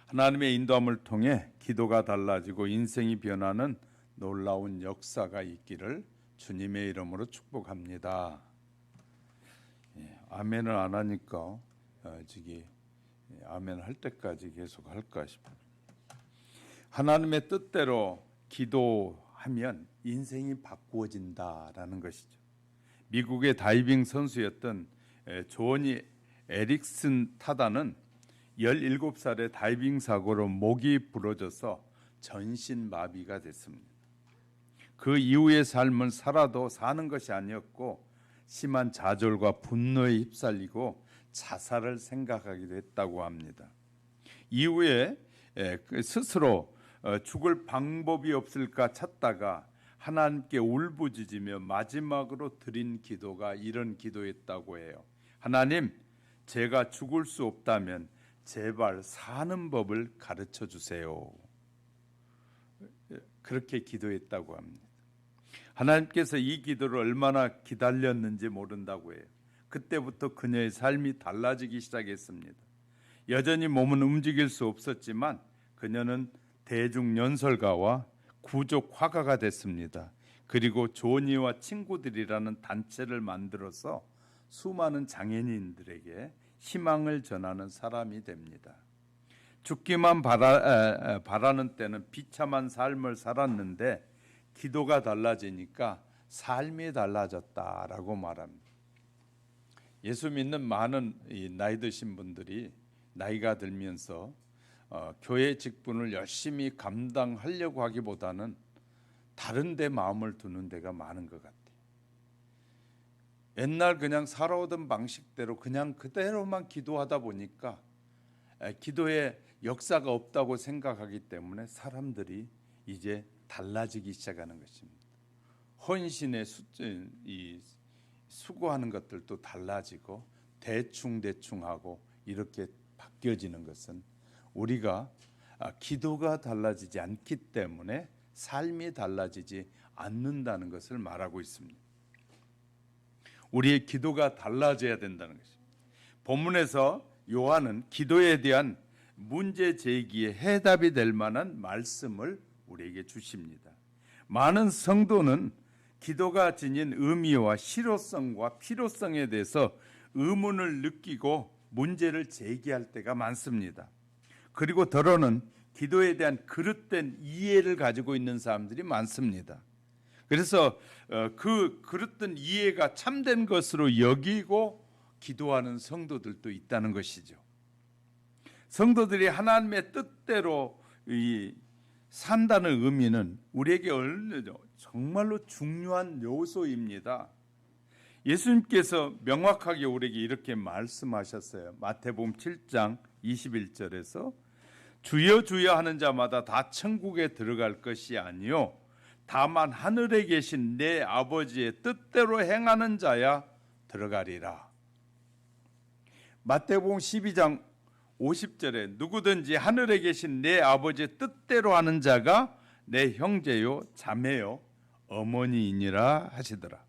하나님의 인도함을 통해 기도가 달라지고 인생이 변하는 놀라운 역사가 있기를 주님의 이름으로 축복합니다. 아멘을 안 하니까 아멘 할 때까지 계속 할까 싶어요. 하나님의 뜻대로 기도하면 인생이 바꾸어진다라는 것이죠. 미국의 다이빙 선수였던 조니 에릭슨 타다는 17살에 다이빙 사고로 목이 부러져서 전신 마비가 됐습니다. 그 이후의 삶은 살아도 사는 것이 아니었고 심한 좌절과 분노에 휩쓸리고 자살을 생각하기도 했다고 합니다. 이후에 스스로 죽을 방법이 없을까 찾다가 하나님께 울부짖으며 마지막으로 드린 기도가 이런 기도였다고 해요. 하나님, 제가 죽을 수 없다면 제발 사는 법을 가르쳐 주세요. 그렇게 기도했다고 합니다. 하나님께서 이 기도를 얼마나 기다렸는지 모른다고 해요. 그때부터 그녀의 삶이 달라지기 시작했습니다. 여전히 몸은 움직일 수 없었지만 그녀는 대중연설가와 구족 화가가 됐습니다. 그리고 조니와 친구들이라는 단체를 만들어서 수많은 장애인들에게 희망을 전하는 사람이 됩니다. 죽기만 바라는 때는 비참한 삶을 살았는데 기도가 달라지니까 삶이 달라졌다라고 말합니다. 예수 믿는 많은 나이 드신 분들이 나이가 들면서 교회 직분을 열심히 감당하려고 하기보다는 다른 데 마음을 두는 데가 많은 것 같아요. 옛날 그냥 살아오던 방식대로 그냥 그대로만 기도하다 보니까 기도에 역사가 없다고 생각하기 때문에 사람들이 이제 달라지기 시작하는 것입니다. 헌신에 수고하는 것들도 달라지고 대충하고 이렇게 바뀌어지는 것은 우리가 기도가 달라지지 않기 때문에 삶이 달라지지 않는다는 것을 말하고 있습니다. 우리의 기도가 달라져야 된다는 것입니다. 본문에서 요한은 기도에 대한 문제 제기에 해답이 될 만한 말씀을 우리에게 주십니다. 많은 성도는 기도가 지닌 의미와 실효성과 필요성에 대해서 의문을 느끼고 문제를 제기할 때가 많습니다. 그리고 더러는 기도에 대한 그릇된 이해를 가지고 있는 사람들이 많습니다. 그래서 그 그릇된 이해가 참된 것으로 여기고 기도하는 성도들도 있다는 것이죠. 성도들이 하나님의 뜻대로 산다는 의미는 우리에게 정말로 중요한 요소입니다. 예수님께서 명확하게 우리에게 이렇게 말씀하셨어요. 마태복음 7장 21절에서 주여 주여 하는 자마다 다 천국에 들어갈 것이 아니요 다만 하늘에 계신 내 아버지의 뜻대로 행하는 자야 들어가리라. 마태복음 12장 50절에 누구든지 하늘에 계신 내 아버지의 뜻대로 하는 자가 내 형제요 자매요 어머니이니라 하시더라.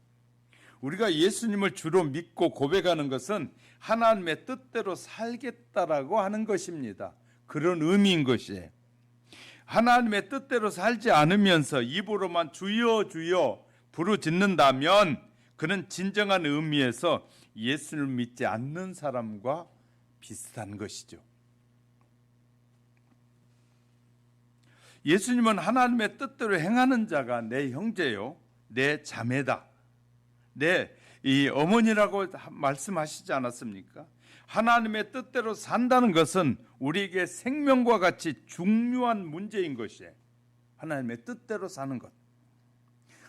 우리가 예수님을 주로 믿고 고백하는 것은 하나님의 뜻대로 살겠다라고 하는 것입니다. 그런 의미인 것이에요. 하나님의 뜻대로 살지 않으면서 입으로만 주여 주여 부르짖는다면 그는 진정한 의미에서 예수를 믿지 않는 사람과 비슷한 것이죠. 예수님은 하나님의 뜻대로 행하는 자가 내 형제요 내 자매다. 이 어머니라고 말씀하시지 않았습니까? 하나님의 뜻대로 산다는 것은 우리에게 생명과 같이 중요한 문제인 것이에요. 하나님의 뜻대로 사는 것.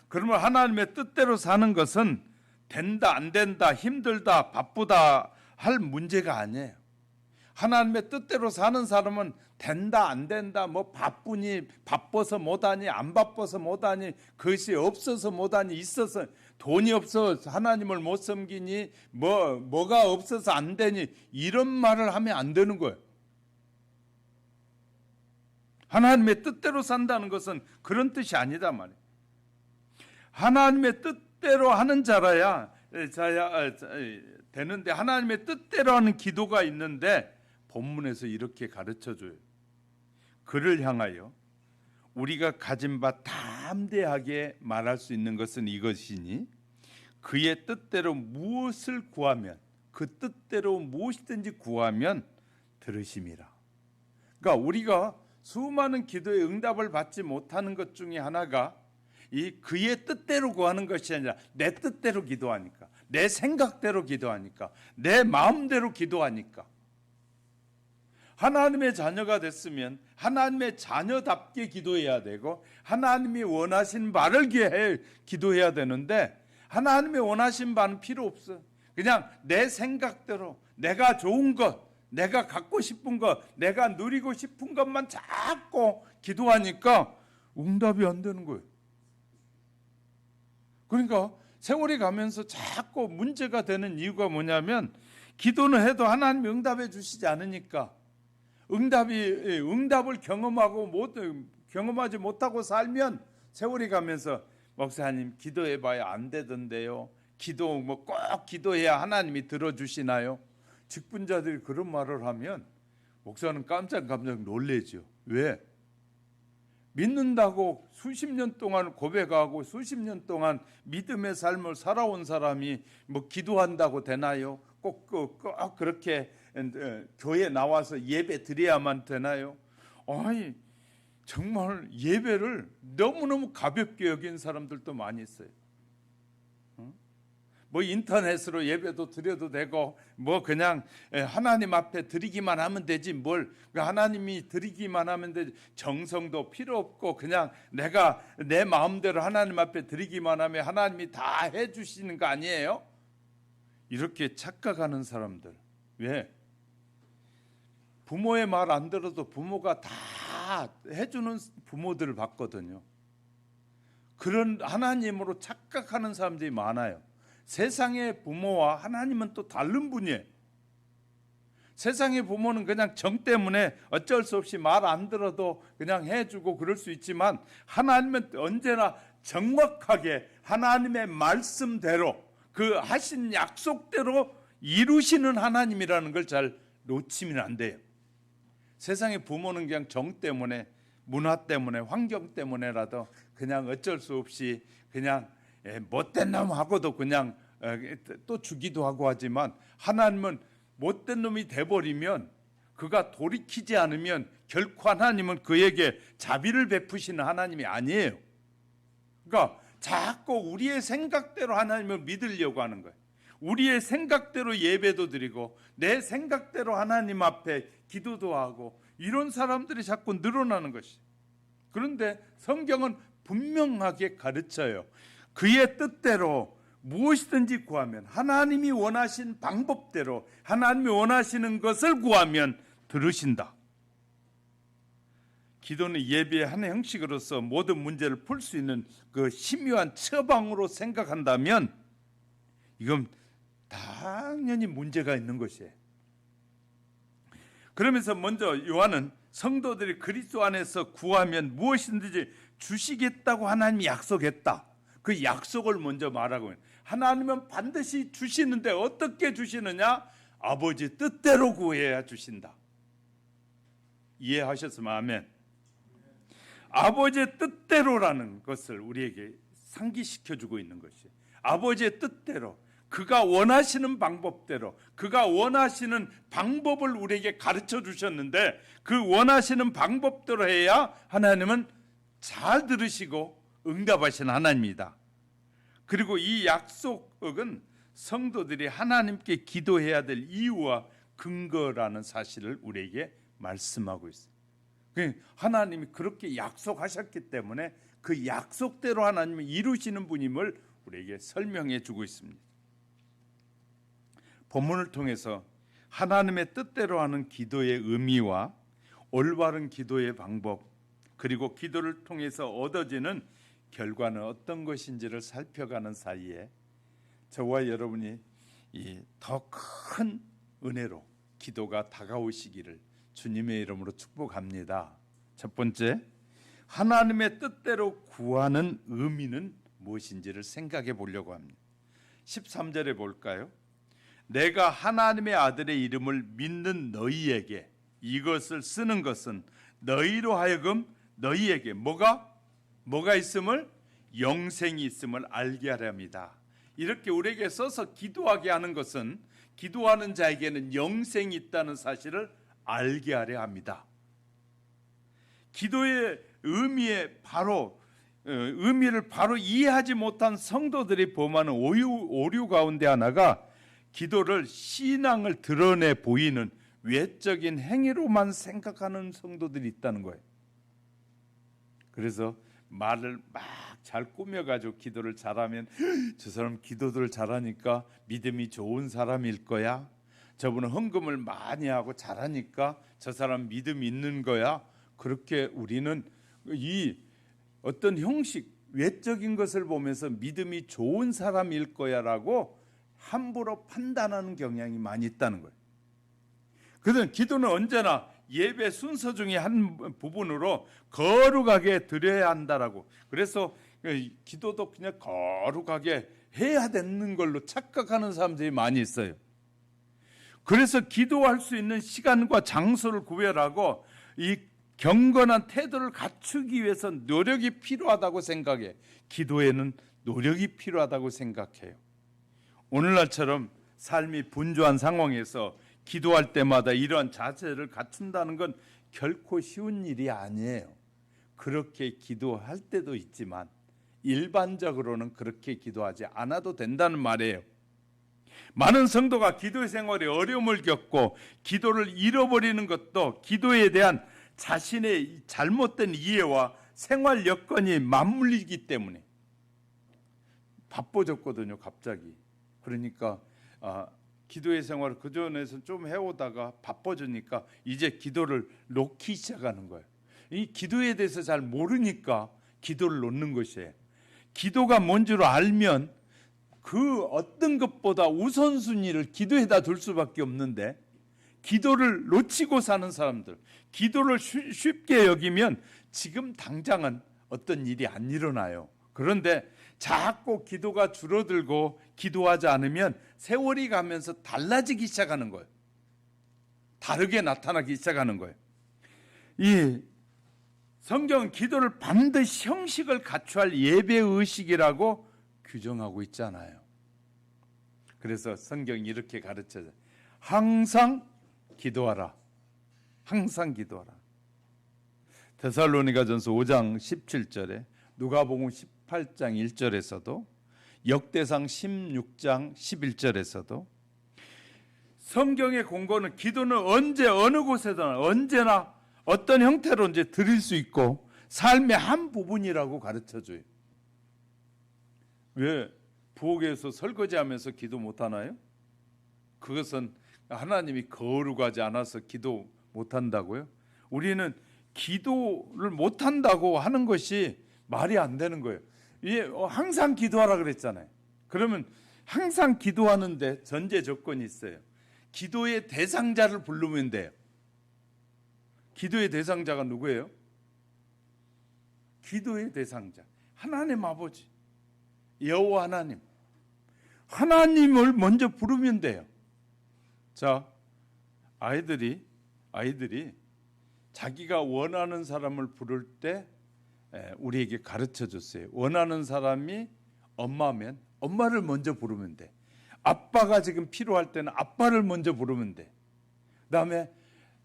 그러면 하나님의 뜻대로 사는 것은 된다 안 된다 힘들다 바쁘다 할 문제가 아니에요. 하나님의 뜻대로 사는 사람은 된다 안 된다 뭐 바쁘니 바빠서 못하니 안 바빠서 못하니 그것이 없어서 못하니 있어서 돈이 없어 하나님을 못 섬기니 뭐가 없어서 안 되니 이런 말을 하면 안 되는 거예요. 하나님의 뜻대로 산다는 것은 그런 뜻이 아니다 말이에요. 하나님의 뜻대로 하는 자야 되는데 하나님의 뜻대로 하는 기도가 있는데 본문에서 이렇게 가르쳐줘요. 그를 향하여 우리가 가진 바 담대하게 말할 수 있는 것은 이것이니 그의 뜻대로 무엇을 구하면 그 뜻대로 무엇이든지 구하면 들으심이라. 그러니까 우리가 수많은 기도의 응답을 받지 못하는 것 중에 하나가 이 그의 뜻대로 구하는 것이 아니라 내 뜻대로 기도하니까, 내 생각대로 기도하니까, 내 마음대로 기도하니까. 하나님의 자녀가 됐으면 하나님의 자녀답게 기도해야 되고 하나님이 원하신 바를 기도해야 되는데 하나님이 원하신 바는 필요 없어. 그냥 내 생각대로 내가 좋은 것, 내가 갖고 싶은 것, 내가 누리고 싶은 것만 자꾸 기도하니까 응답이 안 되는 거예요. 그러니까 세월이 가면서 자꾸 문제가 되는 이유가 뭐냐면 기도는 해도 하나님이 응답해 주시지 않으니까 응답을 경험하지 못하고 살면 세월이 가면서 목사님 기도해봐야 안 되던데요. 기도 꼭 기도해야 하나님이 들어주시나요? 직분자들이 그런 말을 하면 목사는 깜짝 놀래죠. 왜? 믿는다고 수십 년 동안 고백하고 수십 년 동안 믿음의 삶을 살아온 사람이 뭐 기도한다고 되나요? 꼭 그렇게 교회 나와서 예배 드려야만 되나요? 아니 정말 예배를 너무너무 가볍게 여긴 사람들도 많이 있어요. 뭐 인터넷으로 예배도 드려도 되고 뭐 그냥 하나님 앞에 드리기만 하면 되지 뭘 하나님이 드리기만 하면 되지 정성도 필요 없고 그냥 내가 내 마음대로 하나님 앞에 드리기만 하면 하나님이 다 해주시는 거 아니에요? 이렇게 착각하는 사람들. 왜? 부모의 말 안 들어도 부모가 다 해주는 부모들을 봤거든요. 그런 하나님으로 착각하는 사람들이 많아요. 세상의 부모와 하나님은 또 다른 분이에요. 세상의 부모는 그냥 정 때문에 어쩔 수 없이 말 안 들어도 그냥 해주고 그럴 수 있지만 하나님은 언제나 정확하게 하나님의 말씀대로 그 하신 약속대로 이루시는 하나님이라는 걸 잘 놓치면 안 돼요. 세상의 부모는 그냥 정 때문에 문화 때문에 환경 때문에라도 그냥 어쩔 수 없이 그냥 못된 놈하고도 그냥 또 주기도 하고 하지만 하나님은 못된 놈이 돼버리면 그가 돌이키지 않으면 결코 하나님은 그에게 자비를 베푸시는 하나님이 아니에요. 그러니까 자꾸 우리의 생각대로 하나님을 믿으려고 하는 거예요. 우리의 생각대로 예배도 드리고 내 생각대로 하나님 앞에 기도도 하고 이런 사람들이 자꾸 늘어나는 것이. 그런데 성경은 분명하게 가르쳐요. 그의 뜻대로 무엇이든지 구하면 하나님이 원하신 방법대로 하나님이 원하시는 것을 구하면 들으신다. 기도는 예배의 한 형식으로서 모든 문제를 풀 수 있는 그 심오한 처방으로 생각한다면 이건 당연히 문제가 있는 것이에요. 그러면서 먼저 요한은 성도들이 그리스도 안에서 구하면 무엇이든지 주시겠다고 하나님이 약속했다. 그 약속을 먼저 말하고 하나님은 반드시 주시는데 어떻게 주시느냐? 아버지 뜻대로 구해야 주신다. 이해하셨으면 아멘. 아버지의 뜻대로라는 것을 우리에게 상기시켜주고 있는 것이에요. 아버지의 뜻대로 그가 원하시는 방법대로 그가 원하시는 방법을 우리에게 가르쳐 주셨는데 그 원하시는 방법대로 해야 하나님은 잘 들으시고 응답하시는 하나님이다. 그리고 이 약속은 성도들이 하나님께 기도해야 될 이유와 근거라는 사실을 우리에게 말씀하고 있어요. 하나님이 그렇게 약속하셨기 때문에 그 약속대로 하나님이 이루시는 분임을 우리에게 설명해 주고 있습니다. 본문을 통해서 하나님의 뜻대로 하는 기도의 의미와 올바른 기도의 방법 그리고 기도를 통해서 얻어지는 결과는 어떤 것인지를 살펴가는 사이에 저와 여러분이 더 큰 은혜로 기도가 다가오시기를 주님의 이름으로 축복합니다. 첫 번째, 하나님의 뜻대로 구하는 의미는 무엇인지를 생각해 보려고 합니다. 13절에 볼까요? 내가 하나님의 아들의 이름을 믿는 너희에게 이것을 쓰는 것은 너희로 하여금 너희에게 뭐가 있음을, 영생이 있음을 알게 하려 합니다. 이렇게 우리에게 써서 기도하게 하는 것은 기도하는 자에게는 영생이 있다는 사실을 알게 하려 합니다. 기도의 의미를 바로 이해하지 못한 성도들이 범하는 오류 가운데 하나가 기도를 신앙을 드러내 보이는 외적인 행위로만 생각하는 성도들이 있다는 거예요. 그래서 말을 막 잘 꾸며가지고 기도를 잘하면 저 사람 기도를 잘하니까 믿음이 좋은 사람일 거야. 저분은 헌금을 많이 하고 잘하니까 저 사람 믿음 있는 거야. 그렇게 우리는 이 어떤 형식, 외적인 것을 보면서 믿음이 좋은 사람일 거야라고 함부로 판단하는 경향이 많이 있다는 거예요. 그래서 기도는 언제나 예배 순서 중에 한 부분으로 거룩하게 드려야 한다라고. 그래서 기도도 그냥 거룩하게 해야 되는 걸로 착각하는 사람들이 많이 있어요. 그래서 기도할 수 있는 시간과 장소를 구별하고 이 경건한 태도를 갖추기 위해서 노력이 필요하다고 생각해. 기도에는 노력이 필요하다고 생각해요. 오늘날처럼 삶이 분주한 상황에서 기도할 때마다 이러한 자세를 갖춘다는 건 결코 쉬운 일이 아니에요. 그렇게 기도할 때도 있지만 일반적으로는 그렇게 기도하지 않아도 된다는 말이에요. 많은 성도가 기도의 생활에 어려움을 겪고 기도를 잃어버리는 것도 기도에 대한 자신의 잘못된 이해와 생활 여건이 맞물리기 때문에. 바빠졌거든요, 갑자기. 그러니까 기도의 생활을 그전에서 좀 해오다가 바빠지니까 이제 기도를 놓기 시작하는 거예요. 이 기도에 대해서 잘 모르니까 기도를 놓는 것이에요. 기도가 뭔지를 알면 그 어떤 것보다 우선순위를 기도에다 둘 수밖에 없는데, 기도를 놓치고 사는 사람들, 기도를 쉽게 여기면 지금 당장은 어떤 일이 안 일어나요. 그런데 자꾸 기도가 줄어들고 기도하지 않으면 세월이 가면서 달라지기 시작하는 거예요. 다르게 나타나기 시작하는 거예요. 이 성경은 기도를 반드시 형식을 갖춰야 할 예배의식이라고 규정하고 있잖아요. 그래서 성경이 이렇게 가르쳐요. 항상 기도하라. 항상 기도하라. 데살로니가전서 5장 17절에, 누가복음 18장 1절에서도, 역대상 16장 11절에서도 성경의 공고는 기도는 언제 어느 곳에서나 언제나 어떤 형태로 이제 드릴 수 있고 삶의 한 부분이라고 가르쳐줘요. 왜 부엌에서 설거지하면서 기도 못하나요? 그것은 하나님이 거룩하지 않아서 기도 못한다고요? 우리는 기도를 못한다고 하는 것이 말이 안 되는 거예요. 항상 기도하라 그랬잖아요. 그러면 항상 기도하는데 전제 조건이 있어요. 기도의 대상자를 부르면 돼요. 기도의 대상자가 누구예요? 기도의 대상자 하나님 아버지, 여호와 하나님, 하나님을 먼저 부르면 돼요. 자, 아이들이 자기가 원하는 사람을 부를 때 우리에게 가르쳐 줬어요. 원하는 사람이 엄마면 엄마를 먼저 부르면 돼. 아빠가 지금 필요할 때는 아빠를 먼저 부르면 돼. 그다음에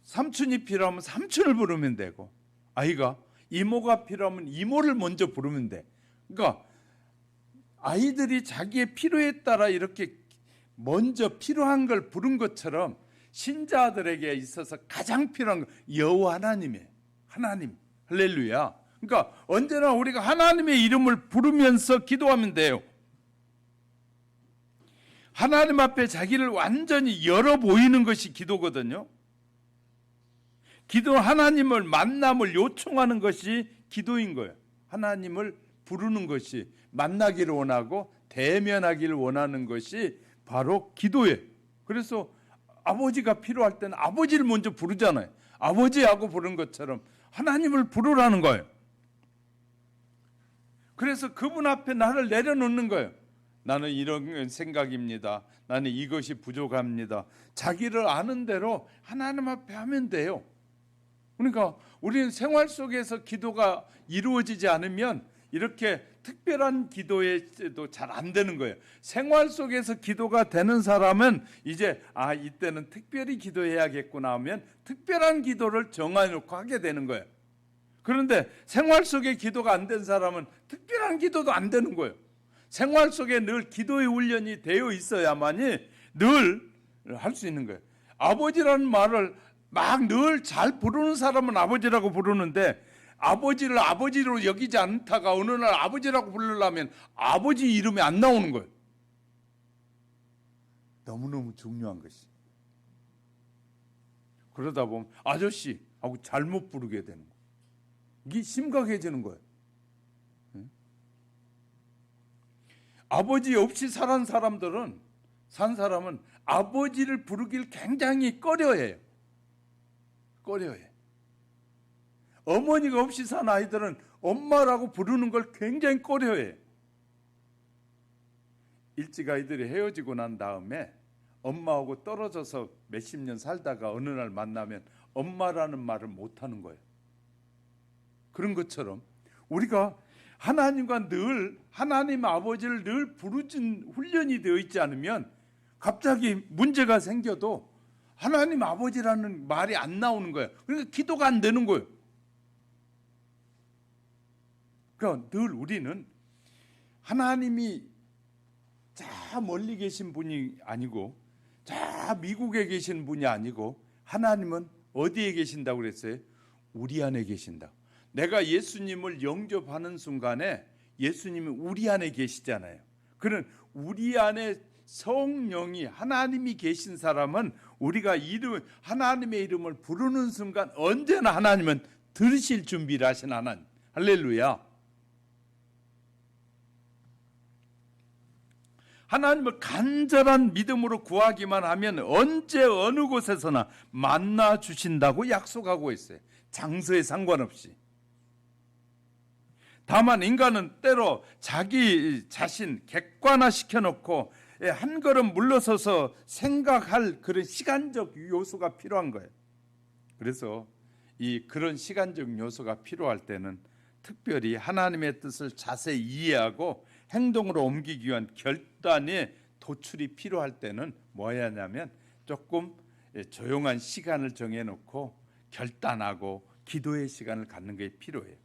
삼촌이 필요하면 삼촌을 부르면 되고, 아이가 이모가 필요하면 이모를 먼저 부르면 돼. 그러니까 아이들이 자기의 필요에 따라 이렇게 먼저 필요한 걸 부른 것처럼 신자들에게 있어서 가장 필요한 건 여호와 하나님이에요. 하나님, 할렐루야. 그러니까 언제나 우리가 하나님의 이름을 부르면서 기도하면 돼요. 하나님 앞에 자기를 완전히 열어 보이는 것이 기도거든요. 기도는 하나님을 만남을 요청하는 것이 기도인 거예요. 하나님을 부르는 것이, 만나기를 원하고 대면하기를 원하는 것이 바로 기도예요. 그래서 아버지가 필요할 때는 아버지를 먼저 부르잖아요. 아버지하고 부른 것처럼 하나님을 부르라는 거예요. 그래서 그분 앞에 나를 내려놓는 거예요. 나는 이런 생각입니다. 나는 이것이 부족합니다. 자기를 아는 대로 하나님 앞에 하면 돼요. 그러니까 우리는 생활 속에서 기도가 이루어지지 않으면 이렇게 특별한 기도에도 잘 안 되는 거예요. 생활 속에서 기도가 되는 사람은 이제 이때는 특별히 기도해야겠구나 하면 특별한 기도를 정해놓고 하게 되는 거예요. 그런데 생활 속에 기도가 안 된 사람은 특별한 기도도 안 되는 거예요. 생활 속에 늘 기도의 훈련이 되어 있어야만이 늘 할 수 있는 거예요. 아버지라는 말을 막 늘 잘 부르는 사람은 아버지라고 부르는데 아버지를 아버지로 여기지 않다가 어느 날 아버지라고 부르려면 아버지 이름이 안 나오는 거예요. 너무너무 중요한 것이. 그러다 보면 아저씨 하고 잘못 부르게 되는 거예요. 이게 심각해지는 거예요. 아버지 없이 산 사람은 아버지를 부르길 굉장히 꺼려해요. 꺼려해. 어머니가 없이 산 아이들은 엄마라고 부르는 걸 굉장히 꺼려해. 일찍 아이들이 헤어지고 난 다음에 엄마하고 떨어져서 몇십 년 살다가 어느 날 만나면 엄마라는 말을 못하는 거예요. 그런 것처럼 우리가 하나님과 늘 하나님 아버지를 늘 부르진 훈련이 되어 있지 않으면 갑자기 문제가 생겨도 하나님 아버지라는 말이 안 나오는 거예요. 그러니까 기도가 안 되는 거예요. 그러니까 늘 우리는 하나님이 저 멀리 계신 분이 아니고 저 미국에 계신 분이 아니고 하나님은 어디에 계신다고 그랬어요? 우리 안에 계신다. 내가 예수님을 영접하는 순간에 예수님이 우리 안에 계시잖아요. 그런 우리 안에 성령이 하나님이 계신 사람은 우리가 하나님의 이름을 부르는 순간 언제나 하나님은 들으실 준비를 하신 하나님. 할렐루야. 하나님을 간절한 믿음으로 구하기만 하면 언제 어느 곳에서나 만나 주신다고 약속하고 있어요. 장소에 상관없이. 다만 인간은 때로 자기 자신 객관화시켜 놓고 한 걸음 물러서서 생각할 그런 시간적 요소가 필요한 거예요. 그래서 그런 시간적 요소가 필요할 때는 특별히 하나님의 뜻을 자세히 이해하고 행동으로 옮기기 위한 결단의 도출이 필요할 때는 뭐 해야 하냐면 조금 조용한 시간을 정해놓고 결단하고 기도의 시간을 갖는 게 필요해요.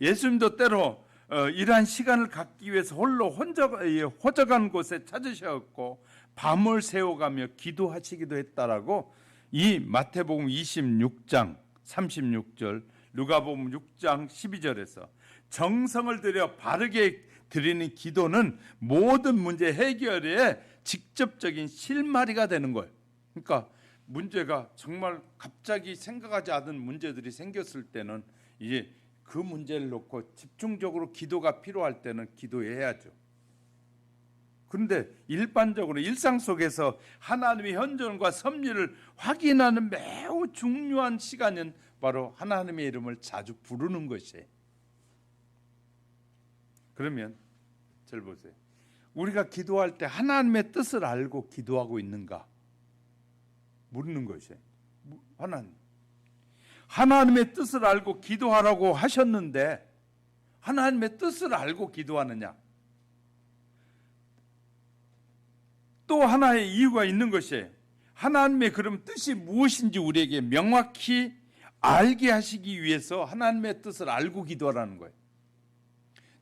예수님도 때로 이러한 시간을 갖기 위해서 홀로 호적한 곳에 찾으셨고 밤을 새워가며 기도하시기도 했다라고 이 마태복음 26장 36절, 누가복음 6장 12절에서 정성을 들여 바르게 드리는 기도는 모든 문제 해결에 직접적인 실마리가 되는 거예요. 그러니까 문제가 정말 갑자기 생각하지 않은 문제들이 생겼을 때는 이제 그 문제를 놓고 집중적으로 기도가 필요할 때는 기도해야죠. 그런데 일반적으로 일상 속에서 하나님의 현존과 섭리를 확인하는 매우 중요한 시간은 바로 하나님의 이름을 자주 부르는 것이에요. 그러면 잘 보세요. 우리가 기도할 때 하나님의 뜻을 알고 기도하고 있는가? 묻는 것이에요. 하나님의 뜻을 알고 기도하라고 하셨는데 하나님의 뜻을 알고 기도하느냐? 또 하나의 이유가 있는 것이에요. 하나님의 그럼 뜻이 무엇인지 우리에게 명확히 알게 하시기 위해서 하나님의 뜻을 알고 기도하라는 거예요.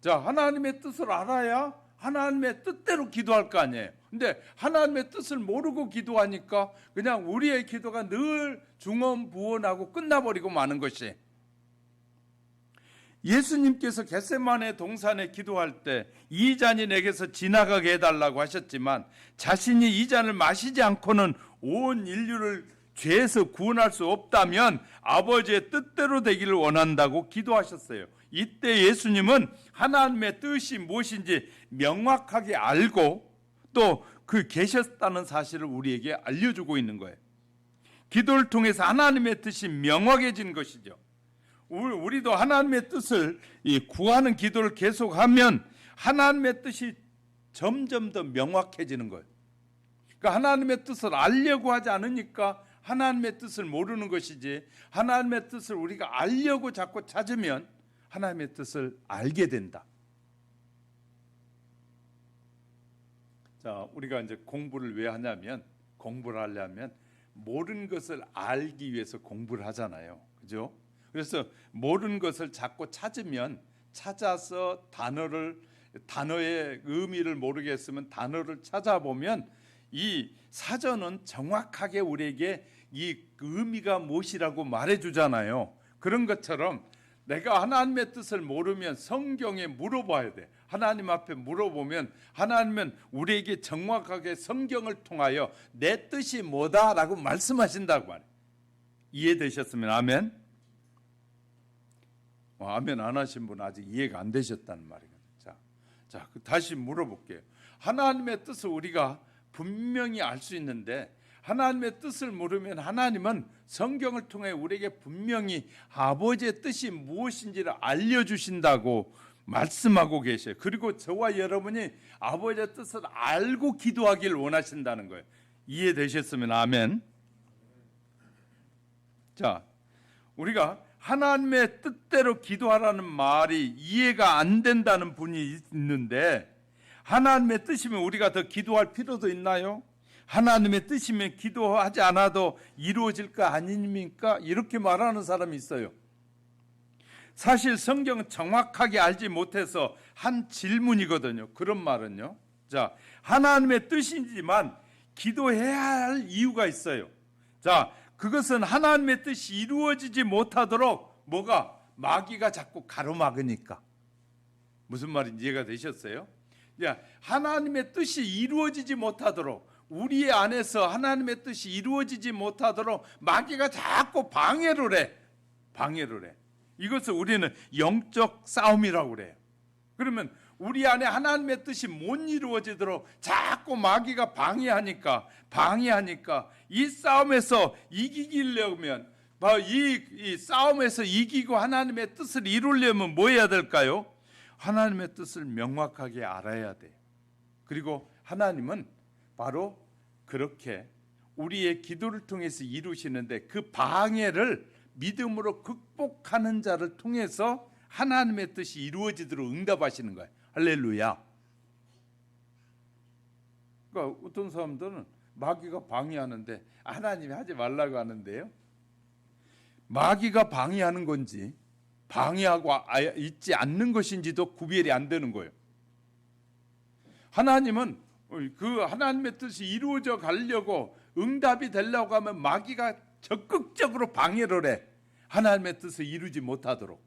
자, 하나님의 뜻을 알아야 하나님의 뜻대로 기도할 거 아니에요. 근데 하나님의 뜻을 모르고 기도하니까 그냥 우리의 기도가 늘 중언부언하고 끝나버리고 마는 것이. 예수님께서 겟세마네 동산에 기도할 때 이 잔이 내게서 지나가게 해달라고 하셨지만 자신이 이 잔을 마시지 않고는 온 인류를 죄에서 구원할 수 없다면 아버지의 뜻대로 되기를 원한다고 기도하셨어요. 이때 예수님은 하나님의 뜻이 무엇인지 명확하게 알고 또 그 계셨다는 사실을 우리에게 알려주고 있는 거예요. 기도를 통해서 하나님의 뜻이 명확해진 것이죠. 우리도 하나님의 뜻을 구하는 기도를 계속하면 하나님의 뜻이 점점 더 명확해지는 거예요. 그러니까 하나님의 뜻을 알려고 하지 않으니까 하나님의 뜻을 모르는 것이지, 하나님의 뜻을 우리가 알려고 자꾸 찾으면 하나님의 뜻을 알게 된다. 자, 우리가 이제 공부를 왜 하냐면, 공부를 하려면 모르는 것을 알기 위해서 공부를 하잖아요. 그죠? 그래서 모르는 것을 자꾸 찾으면, 찾아서 단어의 의미를 모르겠으면 단어를 찾아보면 이 사전은 정확하게 우리에게 이 의미가 무엇이라고 말해주잖아요. 그런 것처럼 내가 하나님의 뜻을 모르면 성경에 물어봐야 돼. 하나님 앞에 물어보면 하나님은 우리에게 정확하게 성경을 통하여 내 뜻이 뭐다라고 말씀하신다고 말해요. 이해되셨으면 아멘. 아멘 안 하신 분 아직 이해가 안 되셨다는 말이거든요. 자, 다시 물어볼게요. 하나님의 뜻을 우리가 분명히 알 수 있는데 하나님의 뜻을 모르면 하나님은 성경을 통해 우리에게 분명히 아버지의 뜻이 무엇인지를 알려주신다고 말씀하고 계셔요. 그리고 저와 여러분이 아버지의 뜻을 알고 기도하길 원하신다는 거예요. 이해되셨으면 아멘. 자, 우리가 하나님의 뜻대로 기도하라는 말이 이해가 안 된다는 분이 있는데, 하나님의 뜻이면 우리가 더 기도할 필요도 있나요? 하나님의 뜻이면 기도하지 않아도 이루어질 거 아닙니까? 이렇게 말하는 사람이 있어요. 사실 성경은 정확하게 알지 못해서 한 질문이거든요. 그런 말은요. 자, 하나님의 뜻이지만 기도해야 할 이유가 있어요. 자, 그것은 하나님의 뜻이 이루어지지 못하도록 마귀가 자꾸 가로막으니까. 무슨 말인지 이해가 되셨어요? 야, 하나님의 뜻이 이루어지지 못하도록, 우리 안에서 하나님의 뜻이 이루어지지 못하도록 마귀가 자꾸 방해를 해. 이것을 우리는 영적 싸움이라고 그래요. 그러면 우리 안에 하나님의 뜻이 못 이루어지도록 자꾸 마귀가 방해하니까 이 싸움에서 이기려면, 이 싸움에서 이기고 하나님의 뜻을 이루려면 뭐 해야 될까요? 하나님의 뜻을 명확하게 알아야 돼요. 그리고 하나님은 바로 그렇게 우리의 기도를 통해서 이루시는데, 그 방해를 믿음으로 극복하는 자를 통해서 하나님의 뜻이 이루어지도록 응답하시는 거예요. 할렐루야. 그러니까 어떤 사람들은 마귀가 방해하는데 하나님이 하지 말라고 하는데요, 마귀가 방해하는 건지 방해하고 있지 않는 것인지도 구별이 안 되는 거예요. 하나님은 그 하나님의 뜻이 이루어져 가려고, 응답이 되려고 하면 마귀가 적극적으로 방해를 해. 하나님의 뜻을 이루지 못하도록,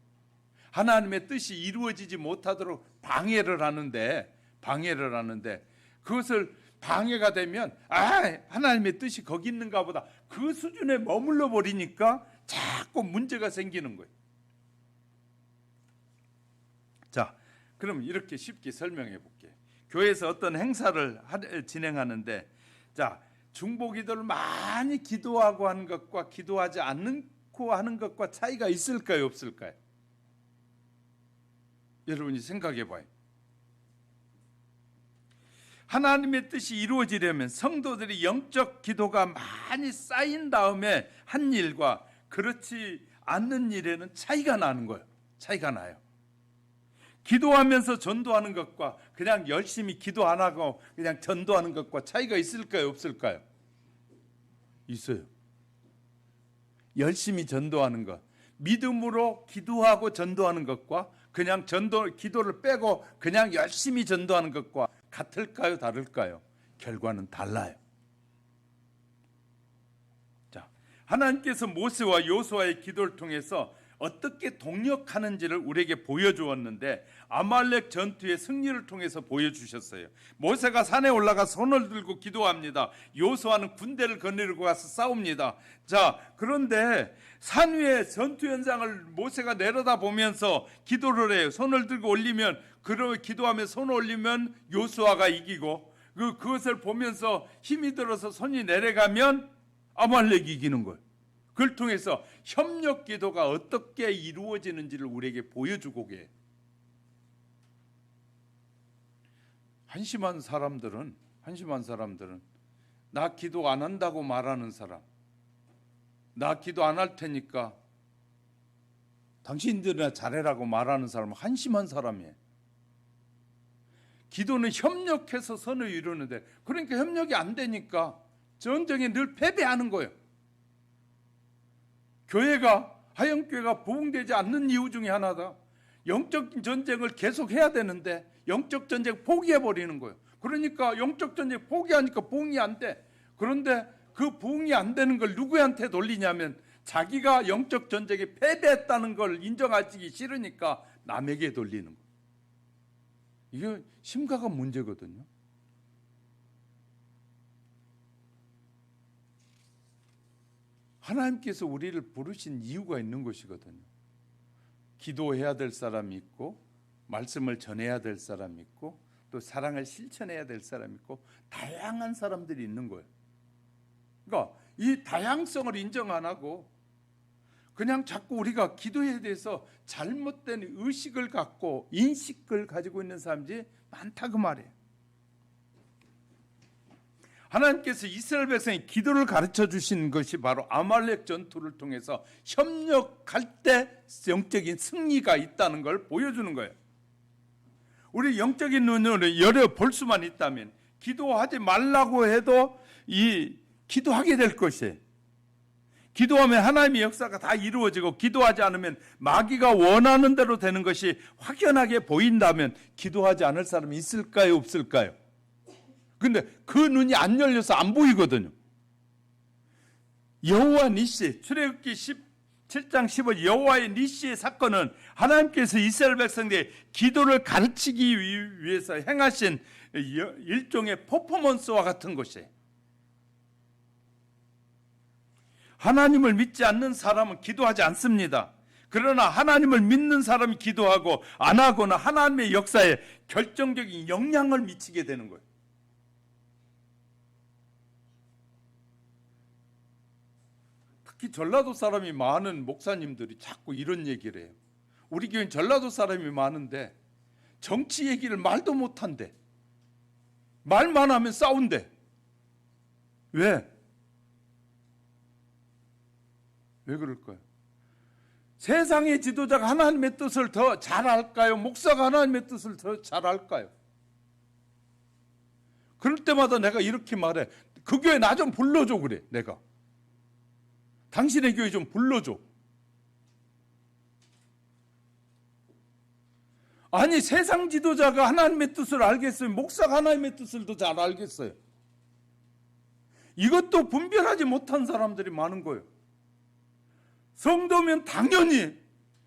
하나님의 뜻이 이루어지지 못하도록 방해를 하는데 그것을 방해가 되면 하나님의 뜻이 거기 있는가 보다, 그 수준에 머물러 버리니까 자꾸 문제가 생기는 거예요. 자, 그럼 이렇게 쉽게 설명해 볼게요. 교회에서 어떤 행사를 진행하는데, 자, 중보기도를 많이 기도하고 하는 것과 기도하지 않고 하는 것과 차이가 있을까요, 없을까요? 여러분이 생각해 봐요. 하나님의 뜻이 이루어지려면 성도들이 영적 기도가 많이 쌓인 다음에 한 일과 그렇지 않는 일에는 차이가 나는 거예요. 차이가 나요. 기도하면서 전도하는 것과 그냥 열심히 기도 안 하고 그냥 전도하는 것과 차이가 있을까요, 없을까요? 있어요. 열심히 전도하는 것, 믿음으로 기도하고 전도하는 것과 그냥 기도를 빼고 그냥 열심히 전도하는 것과 같을까요, 다를까요? 결과는 달라요. 자, 하나님께서 모세와 여호수아의 기도를 통해서 어떻게 동력하는지를 우리에게 보여주었는데, 아말렉 전투의 승리를 통해서 보여주셨어요. 모세가 산에 올라가 손을 들고 기도합니다. 여호수아는 군대를 거느리고 가서 싸웁니다. 자, 그런데 산 위에 전투 현장을 모세가 내려다보면서 기도를 해요. 손을 들고 올리면, 기도하며 손을 올리면 여호수아가 이기고, 그것을 보면서 힘이 들어서 손이 내려가면 아말렉이 이기는 거예요. 그걸 통해서 협력 기도가 어떻게 이루어지는지를 우리에게 보여주고 계세요. 한심한 사람들은 나 기도 안 한다고 말하는 사람, 나 기도 안 할 테니까 당신들이나 잘해라고 말하는 사람은 한심한 사람이에요. 기도는 협력해서 선을 이루는데, 그러니까 협력이 안 되니까 전쟁에 늘 패배하는 거예요. 하영교회가 부흥되지 않는 이유 중에 하나다. 영적 전쟁을 계속 해야 되는데 영적 전쟁 포기해버리는 거예요. 그러니까 영적 전쟁 포기하니까 부흥이 안 돼. 그런데 그 부흥이 안 되는 걸 누구한테 돌리냐면, 자기가 영적 전쟁에 패배했다는 걸 인정하기 싫으니까 남에게 돌리는 거예요. 이게 심각한 문제거든요. 하나님께서 우리를 부르신 이유가 있는 것이거든요. 기도해야 될 사람이 있고, 말씀을 전해야 될 사람이 있고, 또 사랑을 실천해야 될 사람이 있고, 다양한 사람들이 있는 거예요. 그러니까 이 다양성을 인정 안 하고 그냥 자꾸 우리가 기도에 대해서 잘못된 의식을 갖고 인식을 가지고 있는 사람들이 많다 그 말이에요. 하나님께서 이스라엘 백성이 기도를 가르쳐 주신 것이 바로 아말렉 전투를 통해서 협력할 때 영적인 승리가 있다는 걸 보여주는 거예요. 우리 영적인 눈으로 열어볼 수만 있다면 기도하지 말라고 해도 기도하게 될 것이에요. 기도하면 하나님의 역사가 다 이루어지고, 기도하지 않으면 마귀가 원하는 대로 되는 것이 확연하게 보인다면 기도하지 않을 사람이 있을까요, 없을까요? 근데 그 눈이 안 열려서 안 보이거든요. 여호와 니시, 출애굽기 17장 15절 여호와의 니시의 사건은 하나님께서 이스라엘 백성들의 기도를 가르치기 위해서 행하신 일종의 퍼포먼스와 같은 것이에요. 하나님을 믿지 않는 사람은 기도하지 않습니다. 그러나 하나님을 믿는 사람이 기도하고 안 하거나 하나님의 역사에 결정적인 영향을 미치게 되는 거예요. 특히 전라도 사람이 많은 목사님들이 자꾸 이런 얘기를 해요. 우리 교회는 전라도 사람이 많은데 정치 얘기를 말도 못한대. 말만 하면 싸운대. 왜? 왜 그럴까요? 세상의 지도자가 하나님의 뜻을 더 잘 알까요? 목사가 하나님의 뜻을 더 잘 알까요? 그럴 때마다 내가 이렇게 말해. 그 교회 나 좀 불러줘 그래. 내가. 당신의 교회 좀 불러줘. 아니, 세상 지도자가 하나님의 뜻을 알겠어요? 목사가 하나님의 뜻을 더 잘 알겠어요? 이것도 분별하지 못한 사람들이 많은 거예요. 성도면 당연히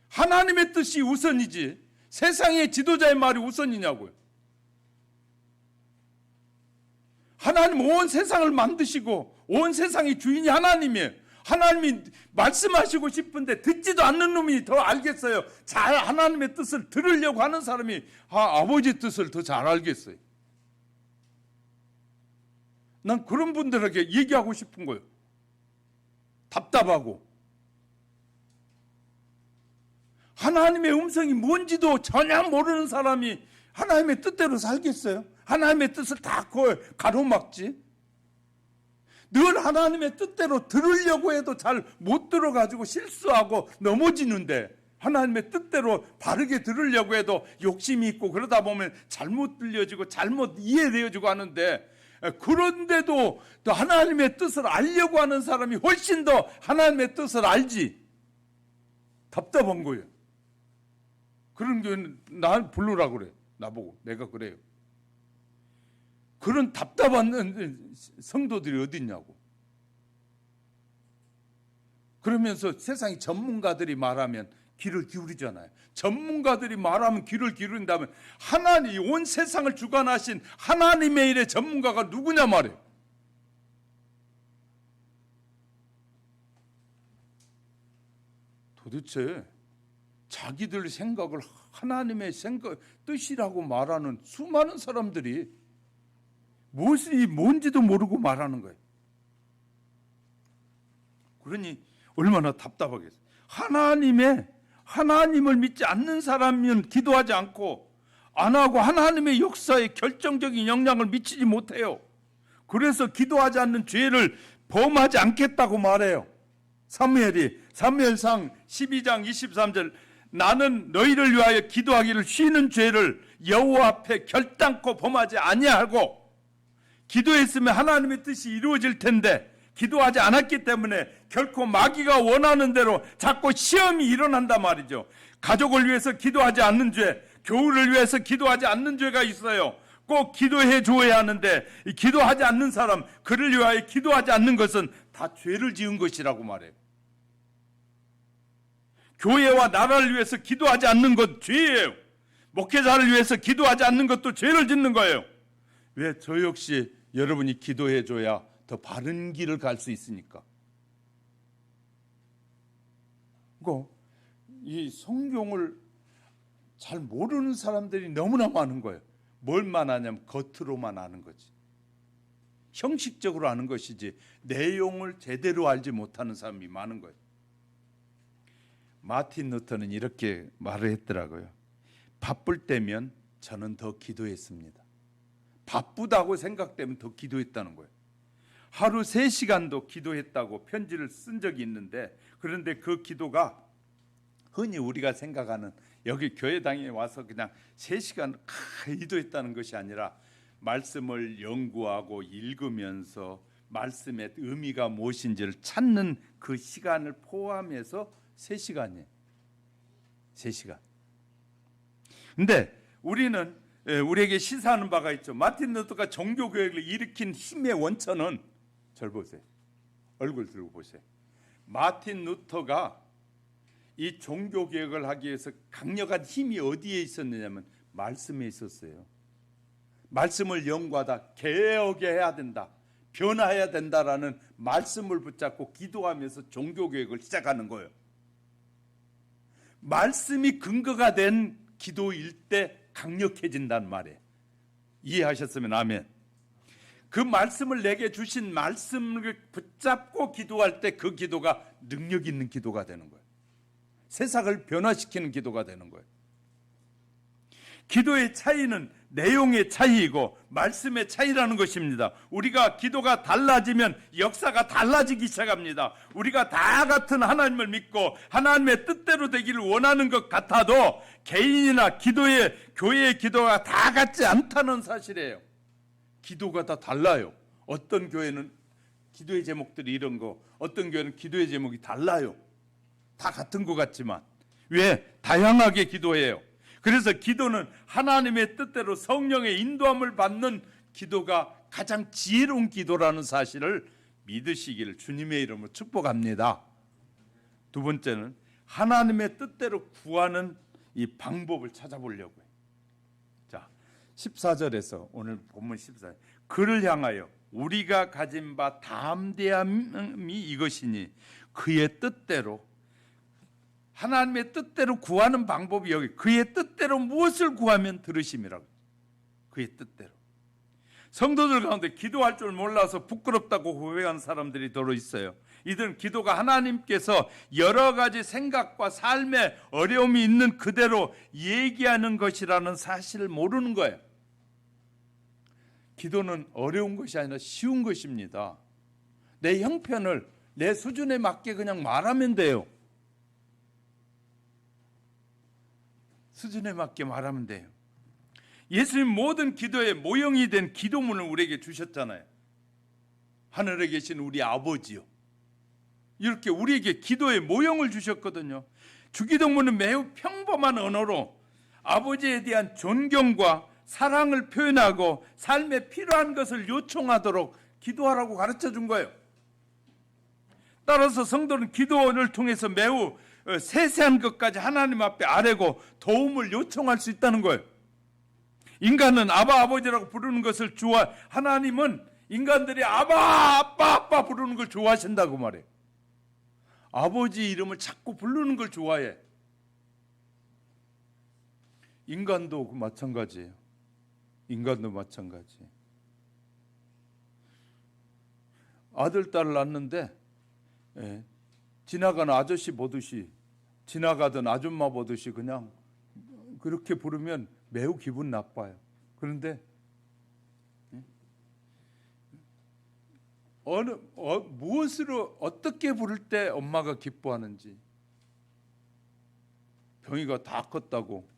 하나님의 뜻이 우선이지 세상의 지도자의 말이 우선이냐고요. 하나님 온 세상을 만드시고 온 세상의 주인이 하나님이에요. 하나님이 말씀하시고 싶은데 듣지도 않는 놈이 더 알겠어요. 잘 하나님의 뜻을 들으려고 하는 사람이 아버지 뜻을 더 잘 알겠어요. 난 그런 분들에게 얘기하고 싶은 거예요. 답답하고. 하나님의 음성이 뭔지도 전혀 모르는 사람이 하나님의 뜻대로 살겠어요? 하나님의 뜻을 다 가로막지. 늘 하나님의 뜻대로 들으려고 해도 잘 못 들어가지고 실수하고 넘어지는데, 하나님의 뜻대로 바르게 들으려고 해도 욕심이 있고 그러다 보면 잘못 들려지고 잘못 이해되어지고 하는데, 그런데도 또 하나님의 뜻을 알려고 하는 사람이 훨씬 더 하나님의 뜻을 알지. 답답한 거예요. 그런 교회는 날 부르라고 그래. 나보고. 내가 그래요. 그런 답답한 성도들이 어디 있냐고. 그러면서 세상의 전문가들이 말하면 귀를 기울이잖아요. 전문가들이 말하면 귀를 기울인다면 하나님, 온 세상을 주관하신 하나님의 일의 전문가가 누구냐 말이에요. 도대체 자기들 생각을 하나님의 뜻이라고 말하는 수많은 사람들이 무엇이 뭔지도 모르고 말하는 거예요. 그러니 얼마나 답답하겠어요. 하나님을 믿지 않는 사람은 기도하지 않고 안 하고 하나님의 역사에 결정적인 영향을 미치지 못해요. 그래서 기도하지 않는 죄를 범하지 않겠다고 말해요. 사무엘상 12장 23절 나는 너희를 위하여 기도하기를 쉬는 죄를 여호와 앞에 결단코 범하지 아니하고 기도했으면 하나님의 뜻이 이루어질 텐데 기도하지 않았기 때문에 결코 마귀가 원하는 대로 자꾸 시험이 일어난단 말이죠. 가족을 위해서 기도하지 않는 죄, 교우를 위해서 기도하지 않는 죄가 있어요. 꼭 기도해 줘야 하는데 기도하지 않는 사람, 그를 위하여 기도하지 않는 것은 다 죄를 지은 것이라고 말해요. 교회와 나라를 위해서 기도하지 않는 것 죄예요. 목회자를 위해서 기도하지 않는 것도 죄를 짓는 거예요. 왜? 저 역시 여러분이 기도해 줘야 더 바른 길을 갈 수 있으니까. 이 성경을 잘 모르는 사람들이 너무나 많은 거예요. 뭘만 아냐면 겉으로만 아는 거지. 형식적으로 아는 것이지 내용을 제대로 알지 못하는 사람이 많은 거예요. 마틴 루터는 이렇게 말을 했더라고요. 바쁠 때면 저는 더 기도했습니다. 바쁘다고 생각되면 더 기도했다는 거예요. 하루 3시간도 기도했다고 편지를 쓴 적이 있는데, 그런데 그 기도가 흔히 우리가 생각하는 여기 교회당에 와서 그냥 3시간 기도했다는 것이 아니라 말씀을 연구하고 읽으면서 말씀의 의미가 무엇인지를 찾는 그 시간을 포함해서 3시간이에요. 3시간. 근데 우리에게 시사하는 바가 있죠. 마틴 루터가 종교개혁을 일으킨 힘의 원천은, 절 보세요. 얼굴 들고 보세요. 마틴 루터가 이 종교개혁을 하기 위해서 강력한 힘이 어디에 있었느냐면 말씀에 있었어요. 말씀을 연구하다 개혁해야 된다, 변화해야 된다라는 말씀을 붙잡고 기도하면서 종교개혁을 시작하는 거예요. 말씀이 근거가 된 기도일 때 강력해진단 말이에요. 이해하셨으면 아멘. 그 말씀을 내게 주신 말씀을 붙잡고 기도할 때 그 기도가 능력 있는 기도가 되는 거예요. 세상을 변화시키는 기도가 되는 거예요. 기도의 차이는 내용의 차이이고 말씀의 차이라는 것입니다. 우리가 기도가 달라지면 역사가 달라지기 시작합니다. 우리가 다 같은 하나님을 믿고 하나님의 뜻대로 되기를 원하는 것 같아도 개인이나 교회의 기도가 다 같지 않다는 사실이에요. 기도가 다 달라요. 어떤 교회는 기도의 제목들이 이런 거, 어떤 교회는 기도의 제목이 달라요. 다 같은 것 같지만 왜? 다양하게 기도해요. 그래서 기도는 하나님의 뜻대로 성령의 인도함을 받는 기도가 가장 지혜로운 기도라는 사실을 믿으시기를 주님의 이름으로 축복합니다. 두 번째는 하나님의 뜻대로 구하는 이 방법을 찾아보려고 해요. 자, 14절에서 오늘 본문 14절, 그를 향하여 우리가 가진 바 담대함이 이것이니 그의 뜻대로, 하나님의 뜻대로 구하는 방법이 여기, 그의 뜻대로 무엇을 구하면 들으심이라고. 그의 뜻대로. 성도들 가운데 기도할 줄 몰라서 부끄럽다고 고백하는 사람들이 더러 있어요. 이들은 기도가 하나님께서 여러 가지 생각과 삶의 어려움이 있는 그대로 얘기하는 것이라는 사실을 모르는 거예요. 기도는 어려운 것이 아니라 쉬운 것입니다. 내 형편을 내 수준에 맞게 그냥 말하면 돼요. 수준에 맞게 말하면 돼요. 예수님 모든 기도의 모형이 된 기도문을 우리에게 주셨잖아요. 하늘에 계신 우리 아버지요, 이렇게 우리에게 기도의 모형을 주셨거든요. 주기도문은 매우 평범한 언어로 아버지에 대한 존경과 사랑을 표현하고 삶에 필요한 것을 요청하도록 기도하라고 가르쳐 준 거예요. 따라서 성도는 기도를 통해서 매우 세세한 것까지 하나님 앞에 아뢰고 도움을 요청할 수 있다는 거예요. 인간은 아바 아버지라고 부르는 것을 하나님은 인간들이 아바 아빠 부르는 걸 좋아하신다고 말해요. 아버지 이름을 자꾸 부르는 걸 좋아해. 인간도 마찬가지예요. 인간도 마찬가지. 아들 딸을 낳는데 지나가는 아저씨 보듯이, 지나가던 아줌마 보듯이 그냥 그렇게 부르면 매우 기분 나빠요. 그런데 무엇으로 어떻게 부를 때 엄마가 기뻐하는지. 병이가 다 컸다고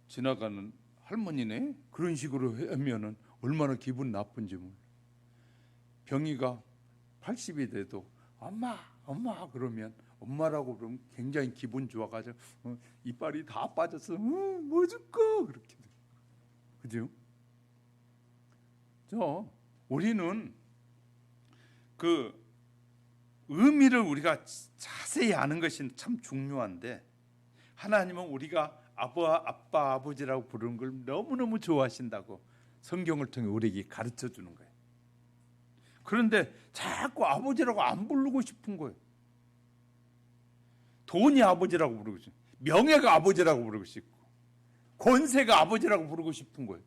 지나가는 할머니네 그런 식으로 하면은 얼마나 기분 나쁜지 몰라. 병이가 80이 돼도 엄마 엄마 그러면 엄마라고 그러면 굉장히 기분 좋아가지고 이빨이 다 빠졌어. 뭐 줄까 그렇게 돼. 그죠? 우리는 그 의미를 우리가 자세히 아는 것이 참 중요한데 하나님은 우리가 아빠 아버지라고 부르는 걸 너무너무 좋아하신다고 성경을 통해 우리에게 가르쳐 주는 거예요. 그런데 자꾸 아버지라고 안 부르고 싶은 거예요. 돈이 아버지라고 부르고 싶고, 명예가 아버지라고 부르고 싶고, 권세가 아버지라고 부르고 싶은 거예요.